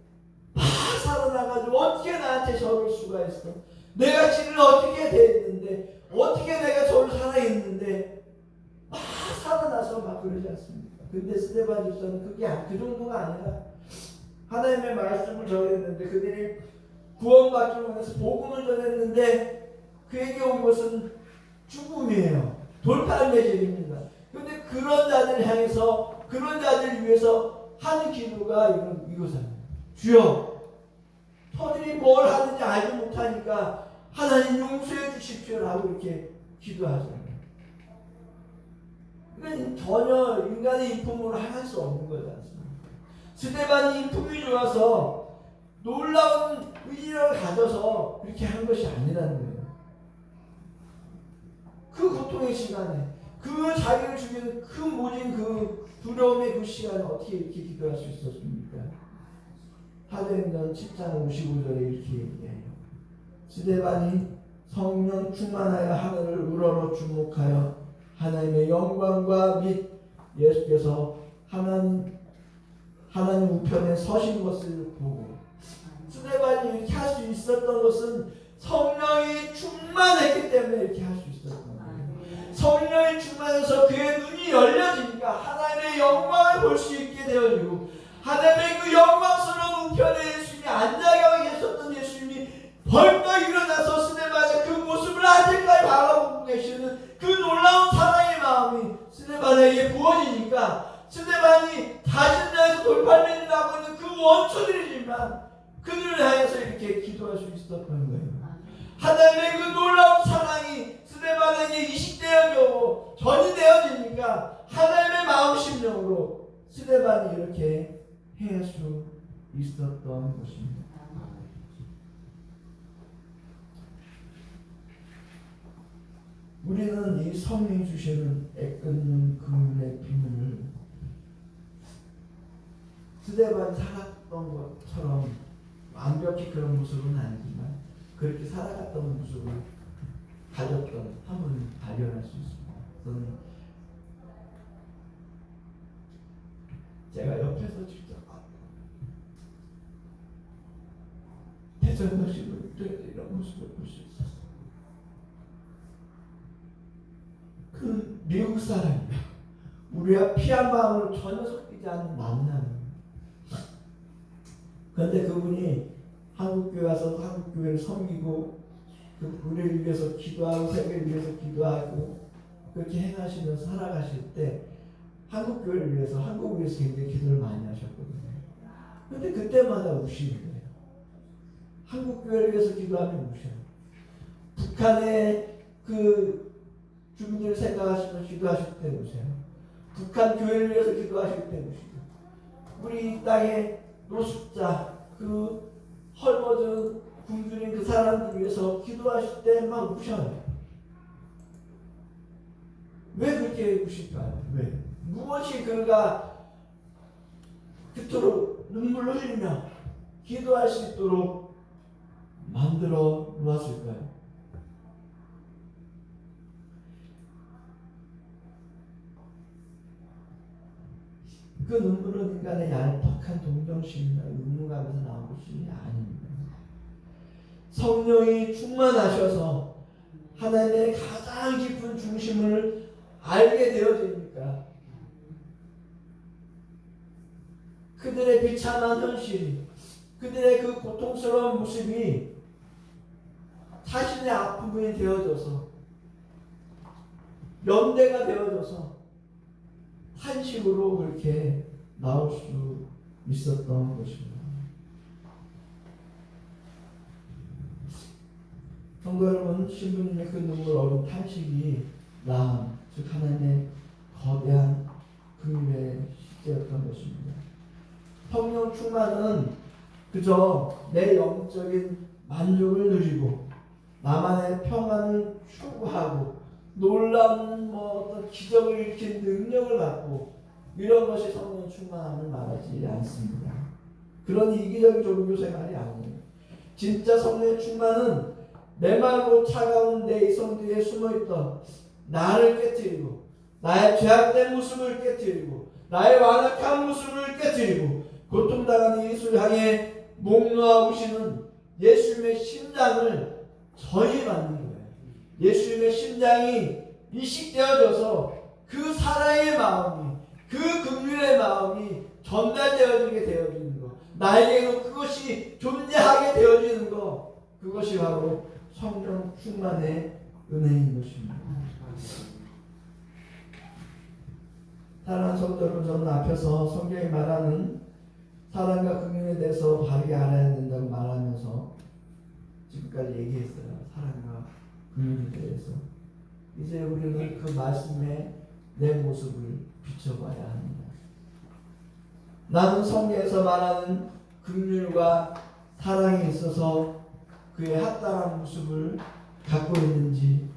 막 살아나가지고 어떻게 나한테 저럴 수가 있어. 내가 지금 어떻게 됐는데 어떻게 내가 저를 살아있는데 막 살아나서 막 그러지 않습니까? 근데 스데반 집사는 그게 그 정도가 아니라 하나님의 말씀을 전했는데 그들이 구원받기 원해서 복음을 전했는데 그에게 온 것은 죽음이에요. 돌팔매질입니다. 그런데 그런 자들을 향해서 그런 자들을 위해서 하는 기도가 이거잖아요. 주여 저들이 뭘 하는지 알지 못하니까 하나님 용서해 주십시오라고 이렇게 기도하잖아요. 이건 전혀 인간의 인품으로 할 수 없는 거지 않습니까? 스데반이 인품이 좋아서 놀라운 의지를 가져서 그렇게 한 것이 아니라는 거예요. 그 고통의 시간에 그 자기를 죽이는 그 모진 그 두려움의 그 시간에 어떻게 이렇게 기도할 수 있었습니까? 사도행전 10장 55절에 이렇게 얘기해요. 스데반이 성령 충만하여 하늘을 우러러 주목하여 하나님의 영광과 및 예수께서 하나님 우편에 서신 것을 보고 스데반이 이렇게 할 수 있었던 것은 성령이 충만했기 때문에 이렇게 할 수 있었던 거예요. 성령이 충만해서 그의 눈이 열려지니까 하나님의 영광을 볼 수 있게 되어지고 하나님의 그 영광스러운 우편에 예수님이 앉아 계셨던 예수님이 벌떡 일어나서 스데반의 그 모습을 아직까지 바라보고 계시는 그 놀라운 사랑의 마음이 스데반에게 부어지니까 스데반이 자신을 향해서 돌팔매질하고 있는 그 원수들이지만 그들을 향해서 이렇게 기도할 수 있었던 거예요. 하나님의 그 놀라운 사랑이 스데반에게 이식되어지고 전이 되어지니까 하나님의 마음 심령으로 스데반이 이렇게 해야 수 있었던 것입니다. 우리는 이 성령이 주시는 애끓는 그물의 비밀을 스데반이 살았던 것처럼 완벽히 그런 모습은 아니지만 그렇게 살아갔던 모습을 가졌던 한 분을 발견할 수 있습니다. 저는 제가 옆에서 직접 대전도시를 이런 모습을 볼 수 있었어요. 그 미국 사람이야. 우리와 피 한 방울 전혀 섞이지 않는 만남. 그런데 그분이 한국교회 와서 한국교회를 섬기고 그 우리를 위해서 기도하고 세계를 위해서 기도하고 그렇게 행하시면서 살아가실 때 한국교회를 위해서 한국을 위해서 굉장히 기도를 많이 하셨거든요. 그런데 그때마다 우시는 거예요. 한국교회를 위해서 기도하면 우셔요. 북한의 그 주민들을 생각하시면서 기도하실 때 우세요. 북한 교회를 위해서 기도하실 때 보시고 우리 이 땅의 노숙자 그 헐벗은 굶주린 그 사람들 위해서 기도하실 때 막 우셔요. 왜 그렇게 우실까요? 왜? 무엇이 그가 그토록 눈물을 흘리며 기도할 수 있도록 만들어 놓았을까요? 그 눈물은 인간의 얄팍한 동정심이나 의무감에서 나온 것이 아닙니다. 성령이 충만하셔서 하나님의 가장 깊은 중심을 알게 되어지니까 그들의 비참한 현실이 그들의 그 고통스러운 모습이 자신의 아픔이 되어져서 연대가 되어져서 한식으로 그렇게 나올 수 있었던 것입니다. 성도 여러분, 신부님의 그 눈물 어린 탄식이 나음, 즉 하나님의 거대한 긍휼의 실제였던 것입니다. 성령 충만은 그저 내 영적인 만족을 누리고 나만의 평안을 추구하고 놀라운 어떤 기적을 일으킨 능력을 갖고 이런 것이 성령 충만함을 말하지 않습니다. 그런 이기적인 종교 생활이 아니에요. 진짜 성령 충만은 메마르고 차가운 내 이성 뒤에 숨어있던 나를 깨트리고 나의 죄악된 모습을 깨트리고 나의 완악한 모습을 깨트리고 고통당하는 예수를 향해 목 놓아오시는 예수님의 심장을 저희 만든 거예요. 예수님의 심장이 이식되어져서 그 사랑의 마음이 그 긍휼의 마음이 전달되어지게 되어지는 것, 나에게도 그것이 존재하게 되어지는 것, 그것이 바로 성령 충만의 은혜인 것입니다. 사랑하는 성도 여러분, 저는 앞에서 성경이 말하는 사랑과 긍휼에 대해서 바르게 알아야 된다고 말하면서 지금까지 얘기했어요. 사랑과 긍휼에 대해서. 이제 우리는 그 말씀에 내 모습을 비춰봐야 합니다. 나는 성경에서 말하는 긍휼과 사랑에 있어서 그의 합당한 모습을 갖고 있는지,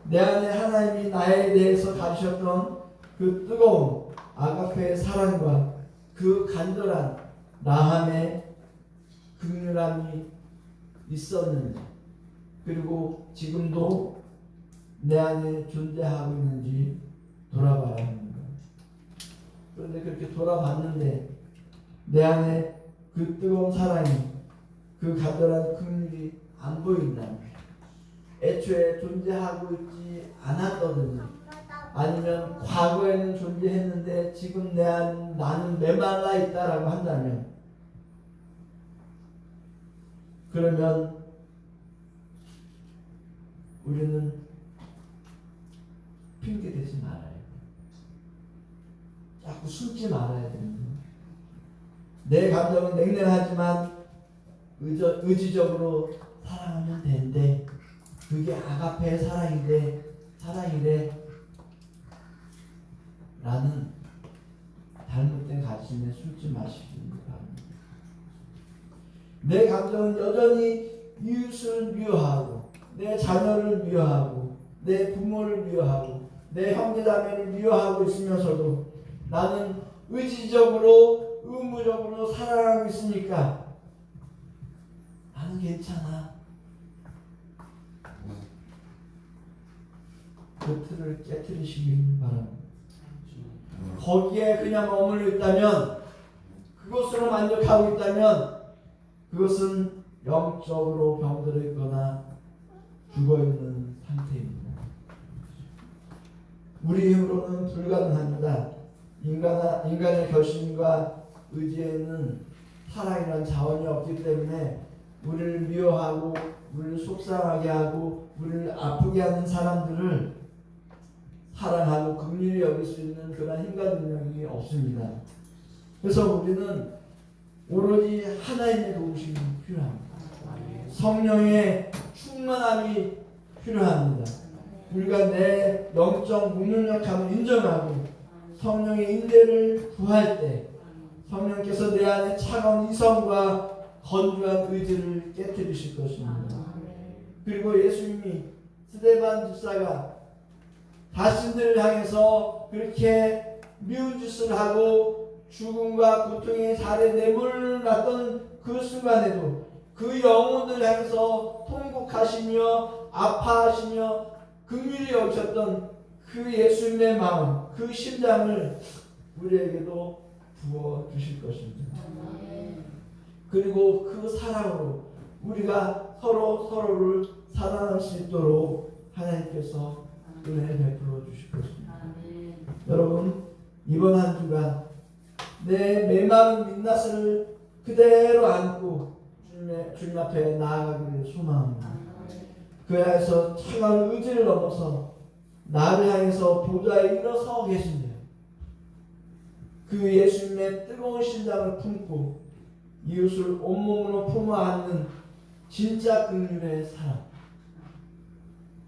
내 안에 하나님이 나에 대해서 가지셨던 그 뜨거운 아가페의 사랑과 그 간절한 나함의 긍휼함이 있었는지, 그리고 지금도 내 안에 존재하고 있는지 돌아봐야 합니다. 그런데 그렇게 돌아봤는데 내 안에 그 뜨거운 사랑이, 그 간절한 긍휼이 안 보인다면, 애초에 존재하고 있지 않았거든요. 아니면 과거에는 존재했는데 지금 내 안 나는 메말라 있다라고 한다면, 그러면 우리는 핑계 대지 말아야 돼요. 자꾸 숨지 말아야 됩니다. 내 감정은 냉랭하지만 의지적으로 사랑하면 된대. 그게 아가페의 사랑이래 라는 잘못된 가짐에 숨지 마시기 바랍니다. 내 감정은 여전히 이웃을 미워하고 내 자녀를 미워하고 내 부모를 미워하고 내 형제자매를 미워하고 있으면서도 나는 의지적으로 의무적으로 사랑하고 있으니까 나는 괜찮아. 그 틀을 깨트리시길 바랍니다. 거기에 그냥 머물러 있다면, 그것으로 만족하고 있다면 그것은 영적으로 병들어 있거나 죽어 있는 상태입니다. 우리 힘으로는 불가능합니다. 인간의 결심과 의지에는 사랑이라는 자원이 없기 때문에 우리를 미워하고 우리를 속상하게 하고 우리를 아프게 하는 사람들을 사랑하고 긍휼히 여길 수 있는 그런 힘과 능력이 없습니다. 그래서 우리는 오로지 하나님의 도우심이 필요합니다. 성령의 충만함이 필요합니다. 우리가 내 영적 무능력함을 인정하고 성령의 인대를 구할 때 성령께서 내 안에 차가운 이성과 건조한 의지를 깨뜨리실 것입니다. 그리고 예수님이 스데반 집사가 자신들을 향해서 그렇게 미운 짓을 하고 죽음과 고통의 자리에 내몰랐던 그 순간에도 그 영혼을 향해서 통곡하시며 아파하시며 긍휼히 여기셨던 그 예수님의 마음, 그 심장을 우리에게도 부어주실 것입니다. 그리고 그 사랑으로 우리가 서로를 사랑할 수 있도록 하나님께서 은혜를 베풀어 주실 것입니다. 여러분, 이번 한 주간 내 메마른 민낯을 그대로 안고 주님 앞에 나아가기를 소망합니다. 그 안에서 차가운 의지를 넘어서 나를 향해서 보좌에 일어서 계신대요. 그 예수님의 뜨거운 심장을 품고 이웃을 온몸으로 품어 안는 진짜 긍휼의 사람,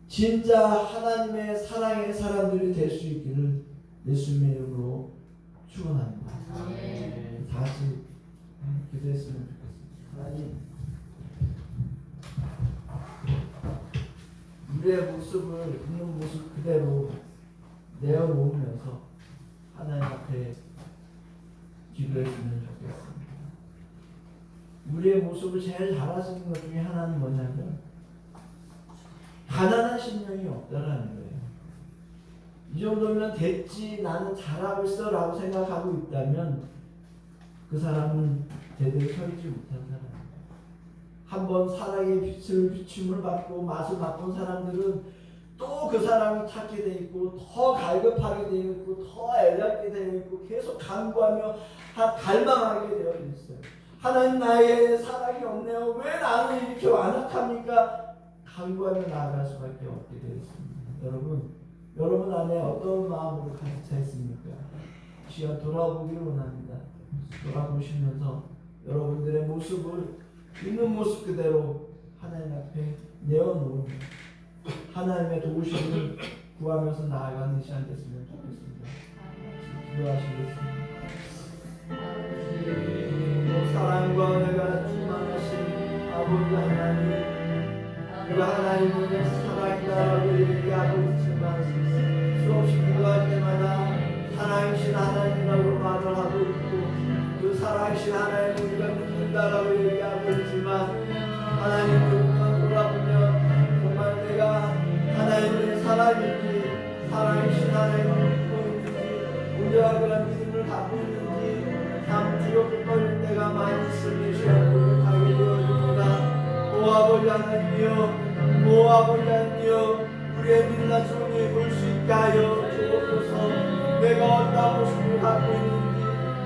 진짜 하나님의 사랑의 사람들이 될 수 있기를 예수님의 이름으로 축원합니다. 다 같이 기도했으면 좋겠습니다. 하나님, 우리의 모습을 있는 모습 그대로 내어놓으면서 하나님 앞에 기도했으면 좋겠습니다. 우리의 모습을 제일 잘하시는 것 중에 하나는 뭐냐면 가난한 심령이 없다라는 거예요. 이 정도면 됐지, 나는 잘하고 있어 라고 생각하고 있다면 그 사람은 제대로 서있지 못한 사람입니다. 한번 사랑의 빛을 비춤을 받고 맛을 맛본 사람들은 또 그 사람을 찾게 돼 있고 더 갈급하게 되어 있고 더 애잡게 되어 있고 계속 간구하며 갈망하게 되어 있어요. 하나님, 나의 사랑이 없네요. 왜 나는 이렇게 완악합니까? 간구하며 나아갈 수밖에 없게 되어 있습니다. 여러분 안에 어떤 마음으로 가득 차 있습니까? 시간 돌아보기를 원합니다. 돌아보시면서 여러분들의 모습을 있는 모습 그대로 하나님 앞에 내어놓으며 하나님의 도우심을 구하면서 나아가는 시간 됐으면 좋겠습니다. 기도하시겠습니다. 사랑과 은혜가 충만하신 아버지 하나님, 우리가 하나님의 사랑이라고 얘기하고 있지만 수없이 기도할 때마다 살아계신 하나님이라고 말을 하고 있고 그 살아계신 하나님을 우리가 믿는다라고 얘기하고 있지만 하나님 그것만 돌아보면 정말 내가 하나님의 사랑인지 살아계신 하나님을 믿고 있는지 온전한 그런 믿음을 갖고 있는지 참 두렵게 떨릴 때가 많이 있으니 시간 고백하게 되어집니다. 오 아버지 하나님이여, 오 아버지 하나님이여, 우리의 민낯을 우리 볼 수 있게 하여 주옵소서. 내가 어떠한 모습을 갖고 있는지,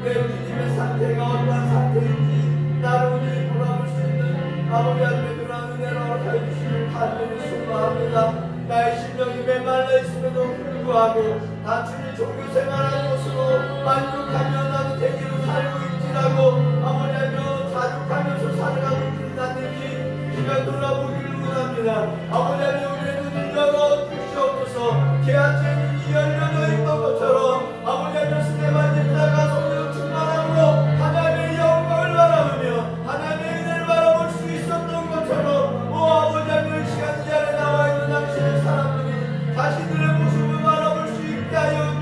내 믿음의 상태가 어떠한 상태인지 나를 우리 돌아볼 수 있는 아버지 하나님의 그런 은혜로 허락하여 주시길 간절히 소망합니다. 나의 심령이 메말라 있음에도 불구하고 단순히 종교 생활하는 것으로 만족하며 나도 대기로 살고 있지라고 아버지 하나님여 자족하면서 살아가고 있지 않는지 시간 돌아보기를 원합니다. 아버지 하나님, 우리의 눈을 열어 주시옵소서. 개화째 눈이 열려져 있던 것처럼 아버지 하나님 스데반 집사가 성령 충만함으로 하나님의 영광을 바라보며 하나님의 은혜를 바라볼 수 있었던 것처럼 오 아버지 하나님, 이 시간 이 자리에 나와 있는 당신의 사람들이 자신들의 모습을 바라볼 수 있게 하여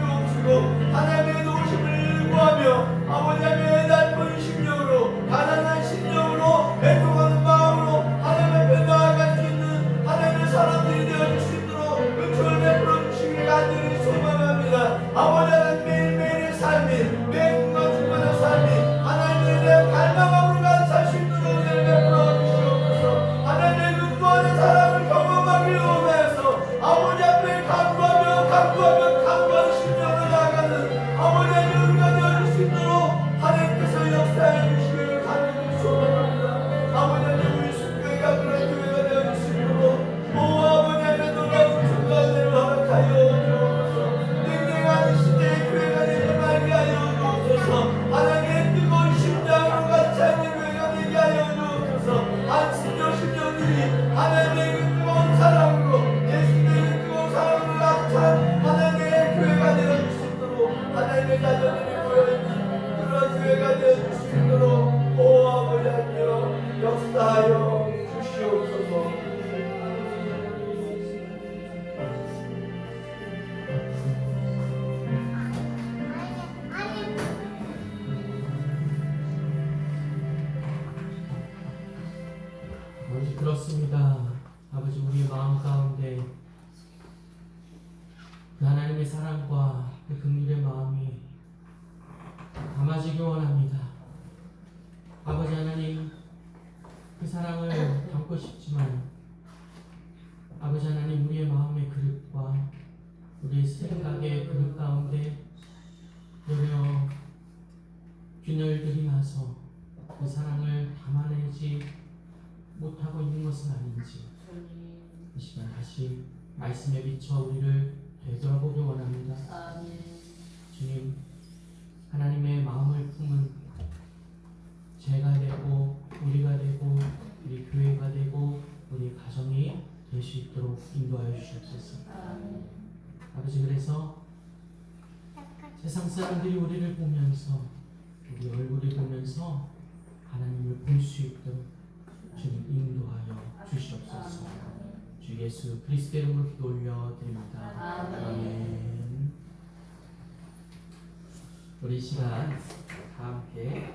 하나님의 자녀들이 모여있는 그런 교회가 되어줄 수 있도록 오 아버지 하나님 역사하여 주시옵소서. 아버지 그렇습니다. 아버지 우리의 마음 가운데 그 하나님의 사랑과 그 긍휼의 마음이 담아지기 원합니다. 아버지 하나님 그 사랑을 담고 싶지만 아버지 하나님 우리의 마음의 그릇과 우리의 생각의 그릇 가운데 여러 균열들이 나서 그 사랑을 담아내지 못하고 있는 것은 아닌지 이 시간 다시 말씀에 비춰 우리를 되돌아보기 원합니다. 주님 하나님의 마음을 품은 제가 되고 우리가 되고 우리 교회가 되고 우리 가정이 될 수 있도록 인도하여 주시옵소서. 아버지 그래서 세상 사람들이 우리를 보면서 우리 얼굴을 보면서 하나님을 볼 수 있도록 주님 인도하여 주시옵소서. 주 예수 그리스도의 이름으로 기도 올려드립니다. 아멘. 우리 이 시간 다 함께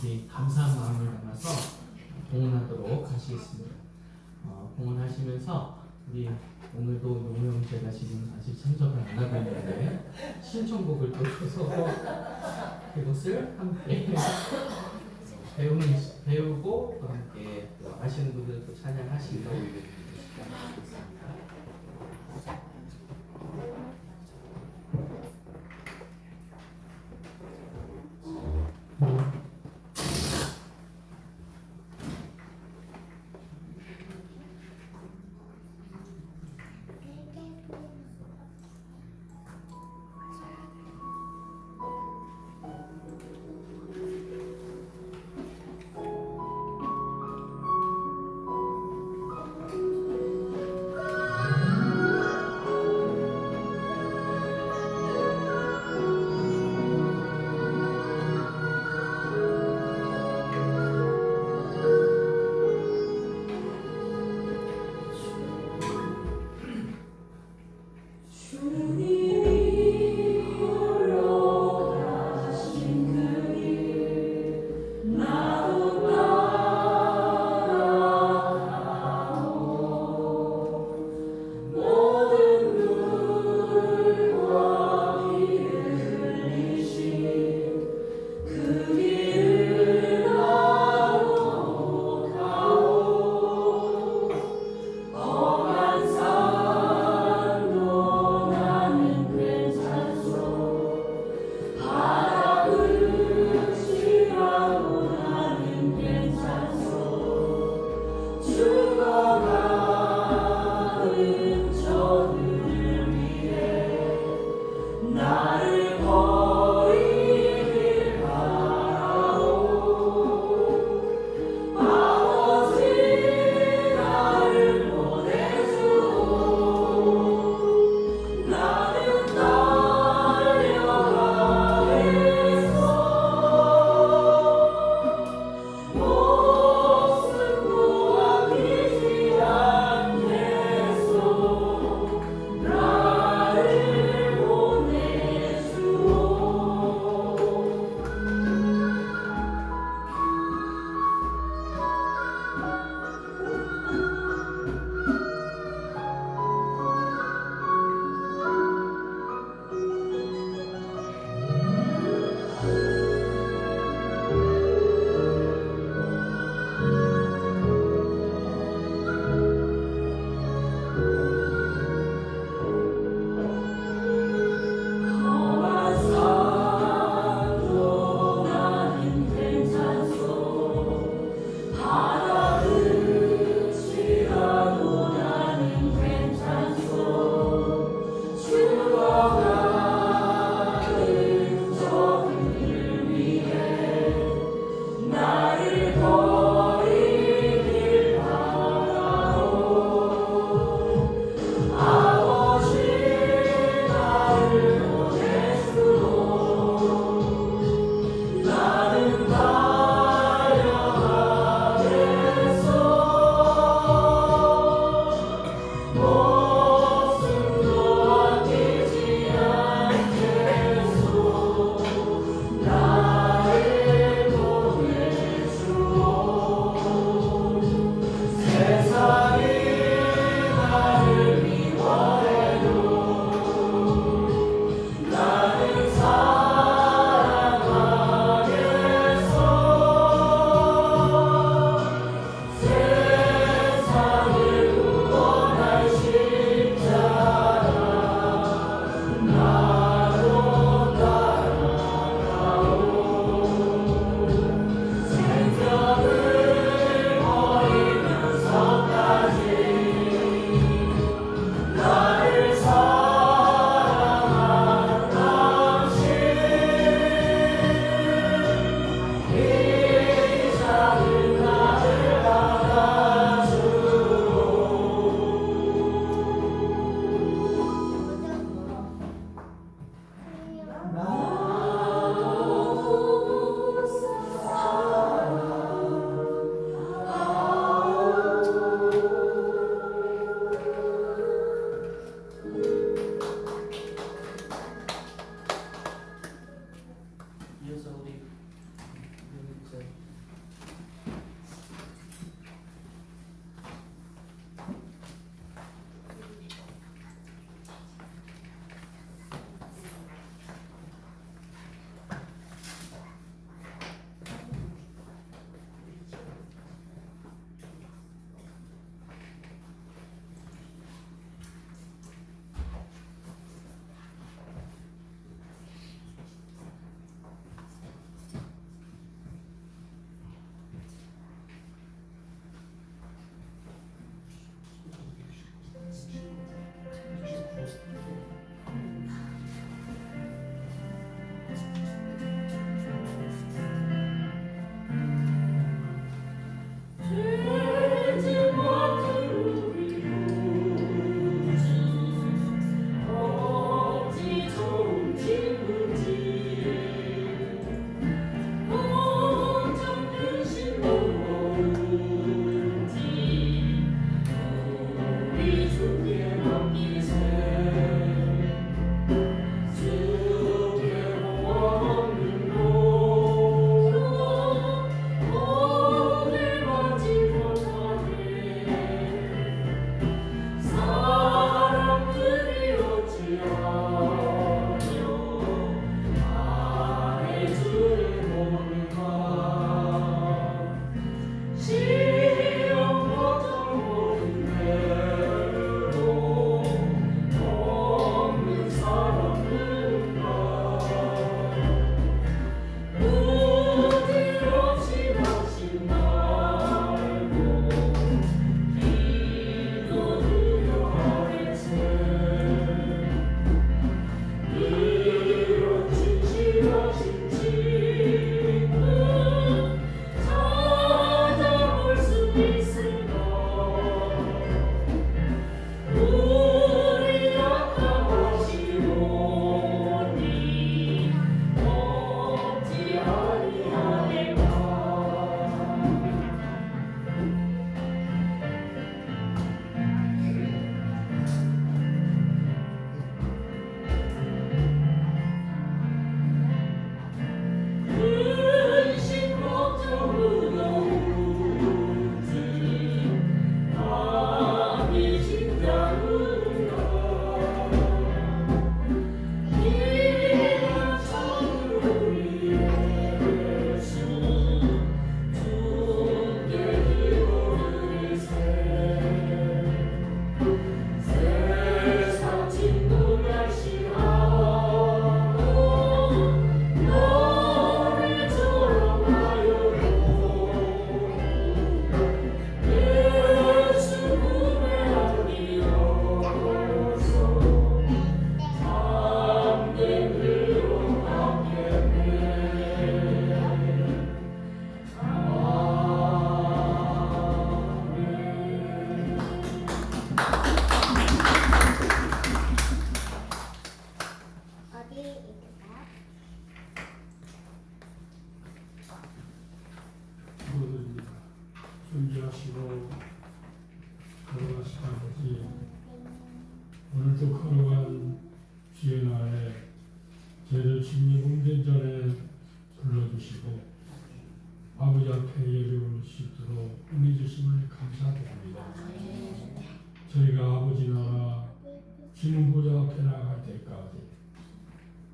우리 감사한 마음을 담아서 봉헌하도록 하시겠습니다. 봉헌하시면서 우리 오늘도 용영 제가 지금 아직 참석을 안 하고 있는데 신청곡을 또 줘서 그것을 함께 배우고 또 함께 또 아시는 분들 또 찬양하시고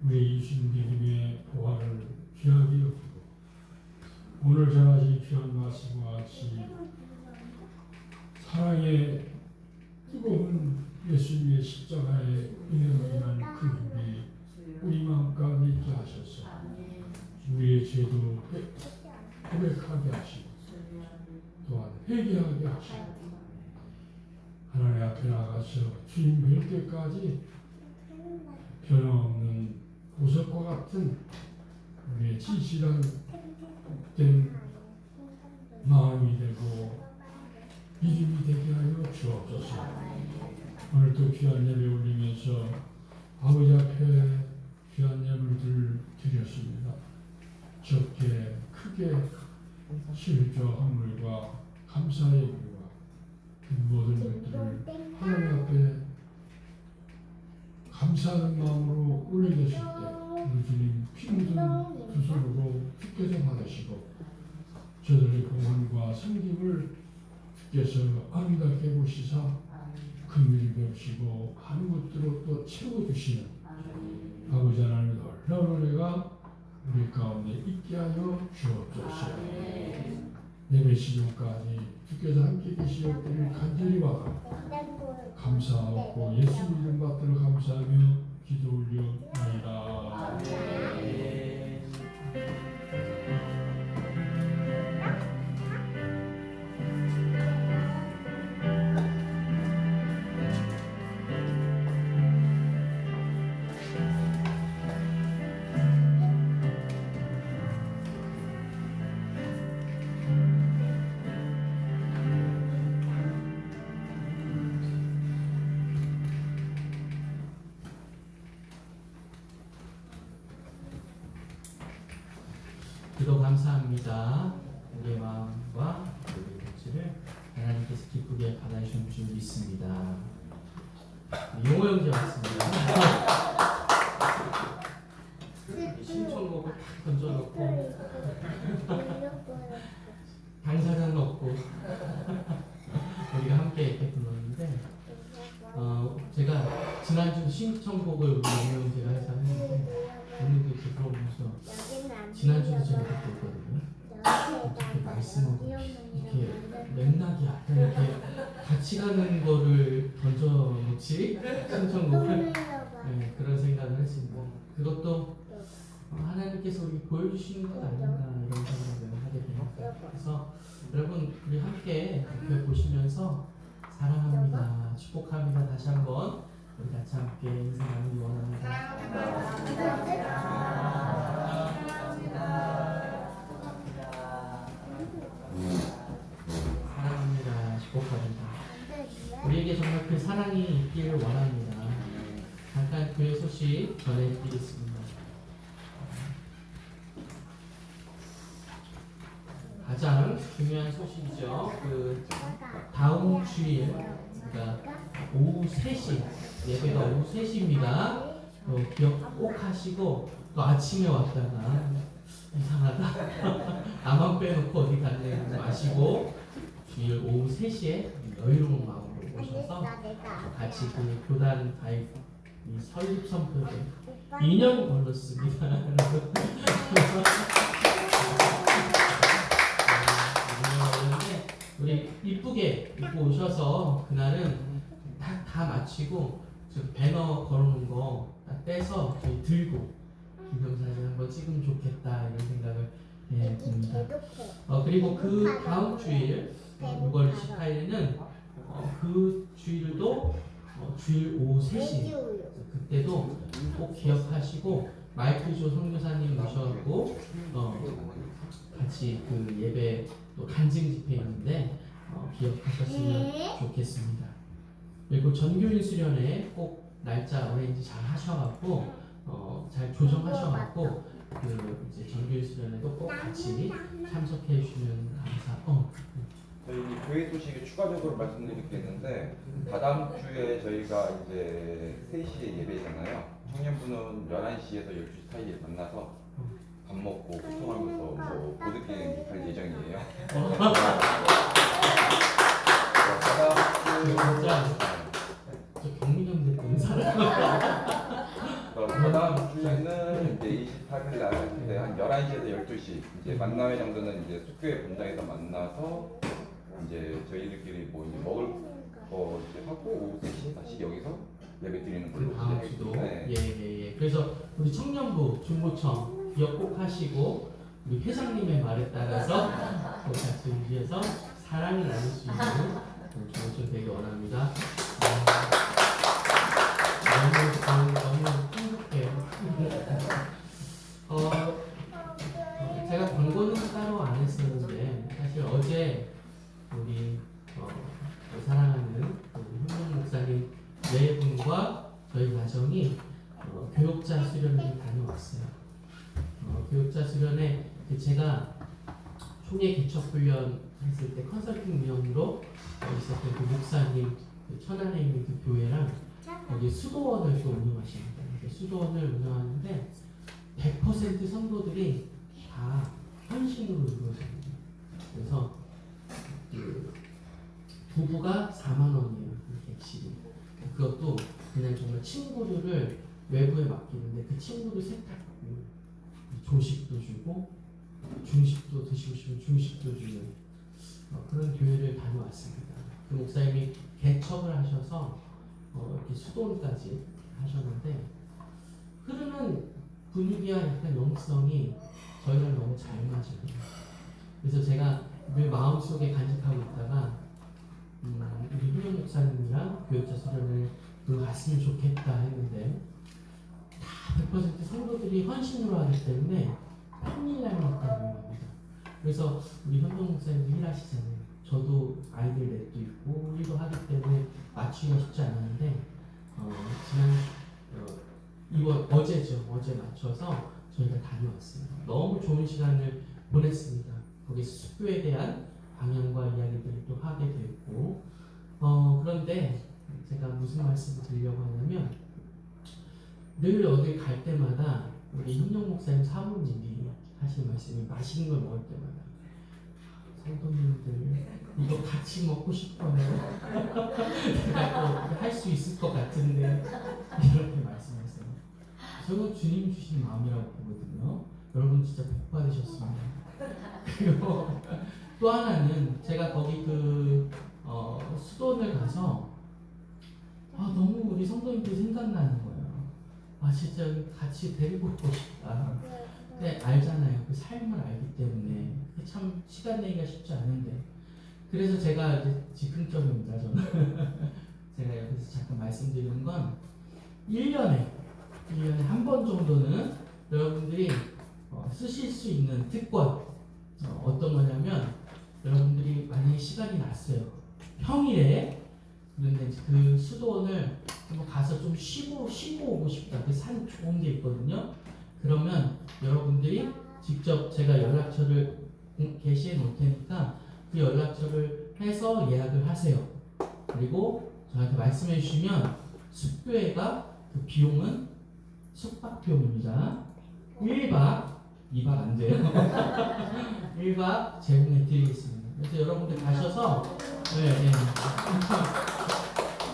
우리 예수님의 보화를 귀하게 여기고 오늘 전하신 귀한 말씀과 같이 사랑의 뜨거운 예수님의 십자가의 은혜로 인한 그 힘이 우리 마음 가운데 있게 하셔서 우리의 죄도 고백하게 하시고 또한 회개하게 하시고 하나님 앞에 나가서 주님 뵐 때까지 변함없는 보석과 같은 우리의 진실한 된 마음이 되고 믿음이 되게 하여 주옵소서. 오늘도 귀한 예배 올리면서 아버지 앞에 귀한 예물들 드렸습니다. 적게 크게 실조 헌물과 감사의 예물과 그 모든 것들을 하나님 앞에 감사하는 마음으로 올려드실 때 우리 주님 피 묻은 두 손으로 주께서 받으시고 저들의 공헌과 섬김을 주께서 아름답게 보시사 금일 배우시고 하는 것들로 또 채워주시는 아버지 하나님의 놀라운 은혜가 우리 가운데 있게 하여 주옵소서. 예배 시간까지 주께서 함께 계시옵기를 간절히 바라고 감사하고 예수 이름 받들어 감사하며 기도 올려나이다. 기도 감사합니다. 우리의 마음과 우리의 복지를 하나님께서 기쁘게 받아주신 줄 믿습니다. 용호 형제 왔습니다. 신청곡을 탁 던져놓고 당사자는 없고 우리가 함께 이렇게 불렀는데 제가 지난주 신청곡을 우리 용호 형제가 해서 했는데 오늘도 이렇게 들어보면서 지난주도 제가 듣고 있거든요. 어떻게 말씀하고 이렇게 맥락이 약간 이렇게 같이 가는 거를 던져놓지 신청곡을 네, 그런 생각을 했습니다. 그것도 하나님께서 우리 보여주시는 것 아닌가 이런 생각을 하게 됩니다. 그래서 여러분 우리 함께 이렇게 보시면서 사랑합니다, 축복합니다 다시 한번 우리 같이 함께 인사 나누기 원합니다. 사랑합니다, 축복합니다. 우리에게 정말 그 사랑이 있기를 원합니다. 잠깐 그의 소식 전해드리겠습니다. 가장 중요한 소식이죠. 그 다음 주일, 그러니까 오후 3시, 예배가 오후 3시입니다. 기억 꼭 하시고 또 아침에 왔다가 이상하다. 나만 빼놓고 어디 갔네 마시고 주일 오후 3시에 여유로운 마음으로 오셔서 같이 그 교단 가입 이 설립 선포를 2년 걸렸습니다. 우리 이쁘게 입고 오셔서 그날은 다 마치고 저 배너 걸어놓은 거 딱 떼서 저희 들고 기념사진 한번 찍으면 좋겠다 이런 생각을 듭니다. 그리고 그 다음 주일 6월 28일은 그 주일도 주일 오후 3시 그때도 꼭 기억하시고 마이클조 선교사님 모셔갖고 같이 그 예배 또 간증 집회 있는데 기억하셨으면 좋겠습니다. 그리고 전교인 수련회 꼭 날짜 어레인지 잘 하셔갖고 잘 조정하셔갖고 그 이제 전교인 수련회도 꼭 같이 참석해 주시면 저희 교회 소식에 추가적으로 말씀드릴 게 있는데 다다음 주에 저희가 이제 3시에 예배잖아요. 청년부는 11시에서 12시 사이에 만나서 밥 먹고 소통하면서 뭐 보드게임 할 예정이에요. 진짜 저 경민형 대표는 사람 다음 주에는 이제 28일 날 이제 한 11시에서 12시 이제 만남회 정도는 이제 숙교회 본당에서 만나서 이제 저희들끼리 뭐 이제 먹을 거 이제 하고 오후 3시에 다시 여기서 예배 드리는 걸로 그 다음 주도 네. 예예예. 그래서 우리 청년부 중보청 기억 꼭 하시고 우리 회장님의 말에 따라서 그 같이 위해서 사랑을 나눌 수 있는 중보청 되기 원합니다. 너무 행복해요. 제가 광고는 따로 안 했었는데 사실 어제 우리 사랑하는 우리 현명 목사님 네 분과 저희 가정이 교육자 수련을 다녀왔어요. 교육자 수련에 제가 총회 개척 훈련 했을 때 컨설팅 위원으로 있었던 그 목사님 그 천안에 있는 그 교회랑 거기 수도원을 또 운영하십니다. 수도원을 운영하는데 100% 성도들이 다 헌신으로 이루어집니다. 그래서 그 부부가 4만 원이에요. 객실이. 그것도 그냥 정말 친구들을 외부에 맡기는데 그 친구들 세탁하고 조식도 주고 중식도 드시고 싶으면 중식도 주는 그런 교회를 다녀왔습니다. 그 목사님이 개척을 하셔서 이렇게 수도원까지 하셨는데 흐르는 분위기와 약간 영성이 저희랑 너무 잘 맞아요. 그래서 제가 늘 마음속에 간직하고 있다가 우리 훈련 목사님이랑 교육자 수련을 갔으면 좋겠다 했는데 다 100% 성도들이 헌신으로 하기 때문에 평일날만 가능합니다. 그래서 우리 현동 목사님도 일하시잖아요. 저도 아이들 넷도 있고 일도 하기 때문에 맞추기가 쉽지 않았는데 지난 어제 맞춰서 저희가 다녀왔어요. 너무 좋은 시간을 보냈습니다. 거기서 숙교에 대한 방향과 이야기들을 또 하게 됐고 그런데 제가 무슨 말씀을 드리려고 하냐면 늘 어딜 갈 때마다 우리 현정 목사님 사모님이 하시는 말씀이 맛있는 걸 먹을 때마다 성도님들 이거 같이 먹고 싶어요. 내가 할 수 있을 것 같은데 이렇게 말씀하세요. 저는 주님 주신 마음이라고 보거든요. 여러분 진짜 복 받으셨습니다. 그리고 또 하나는 제가 거기 수도원을 가서 너무 우리 성도님들 생각나는 거예요. 진짜 같이 데리고 오고 싶다. 근데 알잖아요. 그 삶을 알기 때문에 참 시간 내기가 쉽지 않은데 그래서 제가 이제 즉흥적입니다. 저는 제가 여기서 잠깐 말씀드리는 건 1년에 한 번 정도는 여러분들이 쓰실 수 있는 특권 어떤 거냐면 여러분들이 만약에 시간이 났어요. 평일에 그런데 그 수도원을 한번 가서 좀 쉬고 오고 싶다. 그 산 좋은 데 있거든요. 그러면 여러분들이 직접 제가 연락처를 게시해 놓을 테니까 그 연락처를 해서 예약을 하세요. 그리고 저한테 말씀해 주시면 숙교회가 그 비용은 숙박 비용입니다. 1박 2박 안 돼요. 1박 제공해 드리겠습니다. 그래서 여러분들 가셔서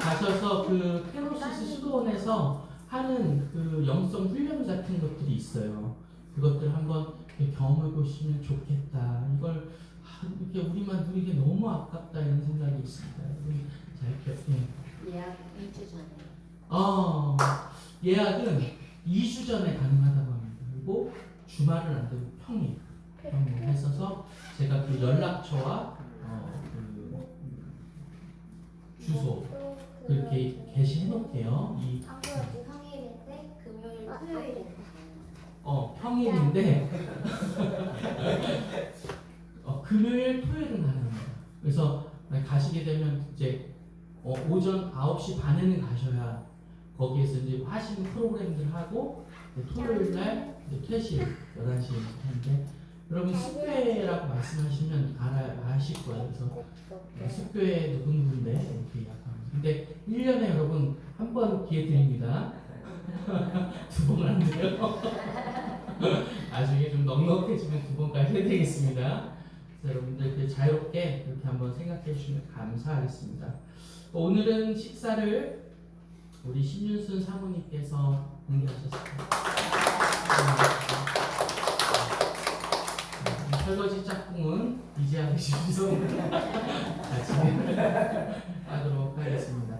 가셔서 그 페노시스 수도원에서 하는 그 영성 훈련 같은 것들이 있어요. 그것들 한번 경험해 보시면 좋겠다. 이걸 이렇게 우리만 누리기 너무 아깝다 이런 생각이 있습니다. 잘 기억해. 예약 2주 전에. 예약은 2주 전에 가능하다고 합니다. 그리고 주말은 안 되고 평일 했어서 제가 그 연락처와 그 주소 그렇게 게시해 놓을게요. 한국이 평일인데 금요일 토요일에 평일인데 금요일 토요일은 가능합니다. 그래서 가시게 되면 이제 오전 9시 반에는 가셔야 거기에서 이제 하시는 프로그램들 하고 토요일 날 퇴실 11시에 하는데 여러분 숙교회라고 말씀하시면 아실 거예요. 그래서 숙교회 누군데 이렇게 약간 근데 1년에 여러분 한 번 기회 드립니다. 2번 안 돼요. 나중에 좀 넉넉해지면 2번까지 해드리겠습니다. 그래서 여러분들 자유롭게 그렇게 한번 생각해 주시면 감사하겠습니다. 오늘은 식사를 우리 신윤순 사모님께서 공개하셨습니다. 설거지 짝꿍은 이재학의 주소 같이 하도록 하겠습니다.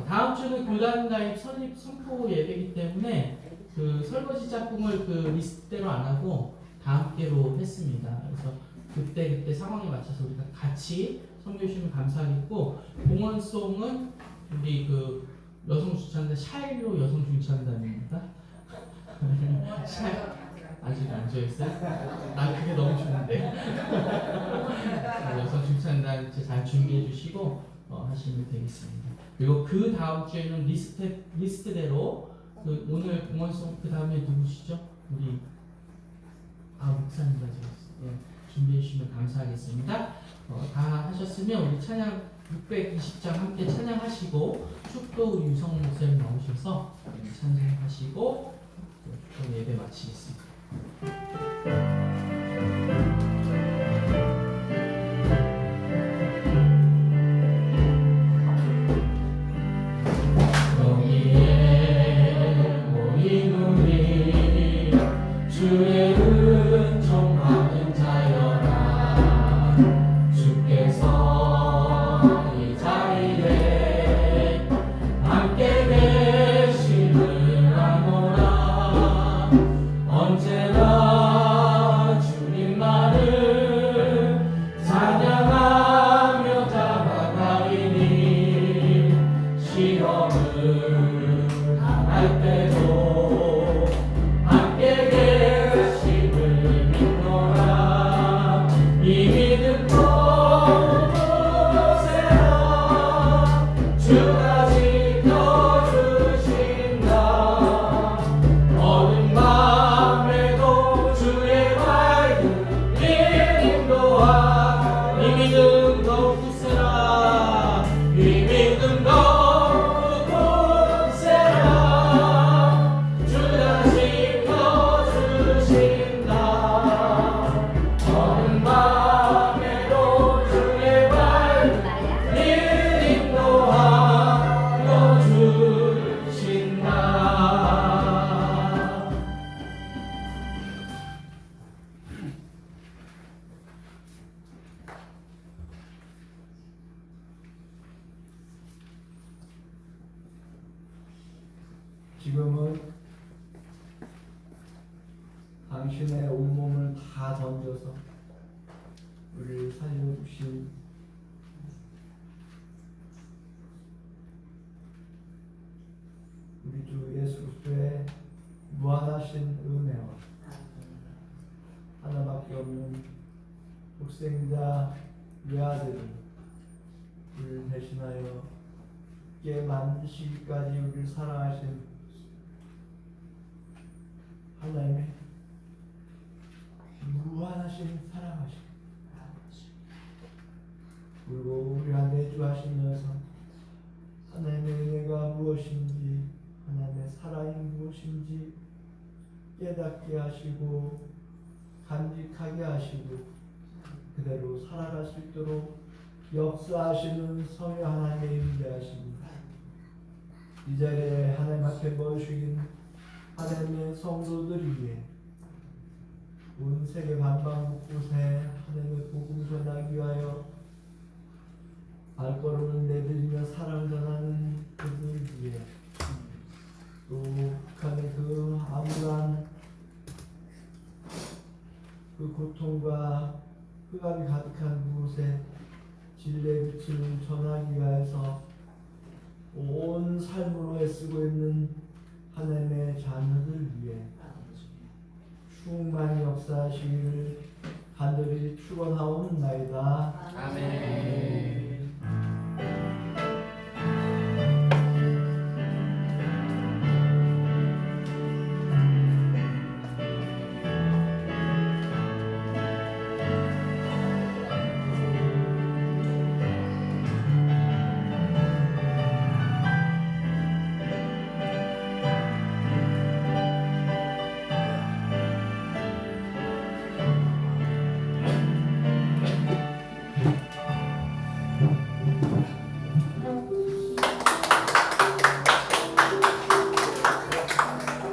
다음 주는 교단 가입 설립 선포 예배이기 때문에 그 설거지 짝꿍을 그 리스트대로 안 하고 다음 개로 했습니다. 그래서 그때 상황에 맞춰서 우리가 같이 선교해 주시면 감사하겠고, 봉헌송은 우리 그 여성 주찬단 샤일로 여성 주찬단입니다. 아직 안 지었어요? 난 그게 너무 좋은데. 여성 주찬단 잘 준비해 주시고 하시면 되겠습니다. 그리고 그 다음 주에는 리스트대로 그 오늘 봉헌송 그 다음에 누구시죠? 우리 목사님과 준비해 주시면 감사하겠습니다. 다 하셨으면 우리 찬양 620장 함께 찬양하시고 축도 우리 유성 목사님 나오셔서 찬양하시고 또 예배 마치겠습니다. 여기에 모인 우리 주의 은총 받은 자여라. 주께서 이 자리에 함께 계심을 아노라. 언제나 주님만을 찬양하며 잡아가리니 시험을 당할 때도 함께 계심을 믿노라. 이 믿음 보세라. 주가 지켜주신다. 어두운 밤에도 주의 밝은 인도하. 이 믿음 더욱 굳세라. 이 믿음 더욱 굳세라. 주가 지켜주신다. 어두운 밤에도 주의 밝은 인도하여 주신다. 지금은 당신의 온몸을 다 던져서 우리를 살려주신 우리 주 예수 그리스도의 무한하신 은혜와 하나밖에 없는 독생자 외아들을 우리를 대신하여 깨 만드시기까지 우리를 사랑하신 하나님의 무한하신 사랑하심, 그리고 우리가 내주하시면서 하나님의 은혜가 무엇인지, 하나님의 사랑이 무엇인지 깨닫게 하시고 간직하게 하시고 그대로 살아갈 수 있도록 역사하시는 성령 하나님의 임재하십니다. 이 자리에 하나님 앞에 모이신 하나님의 성도들 위해 온 세계 반방곳곳에 하나님의 복음 전하기 위하여 발걸음을 내들이며 사랑 전하는 그들 위해, 또 북한의 그 암울한 그 고통과 흑암이 가득한 그곳에 진리의 빛을 전하기 위해서 온 삶으로 애쓰고 있는 하나님의 자녀들 위해 충만히 역사하시기를 간절히 축원하옵나이다. 아멘.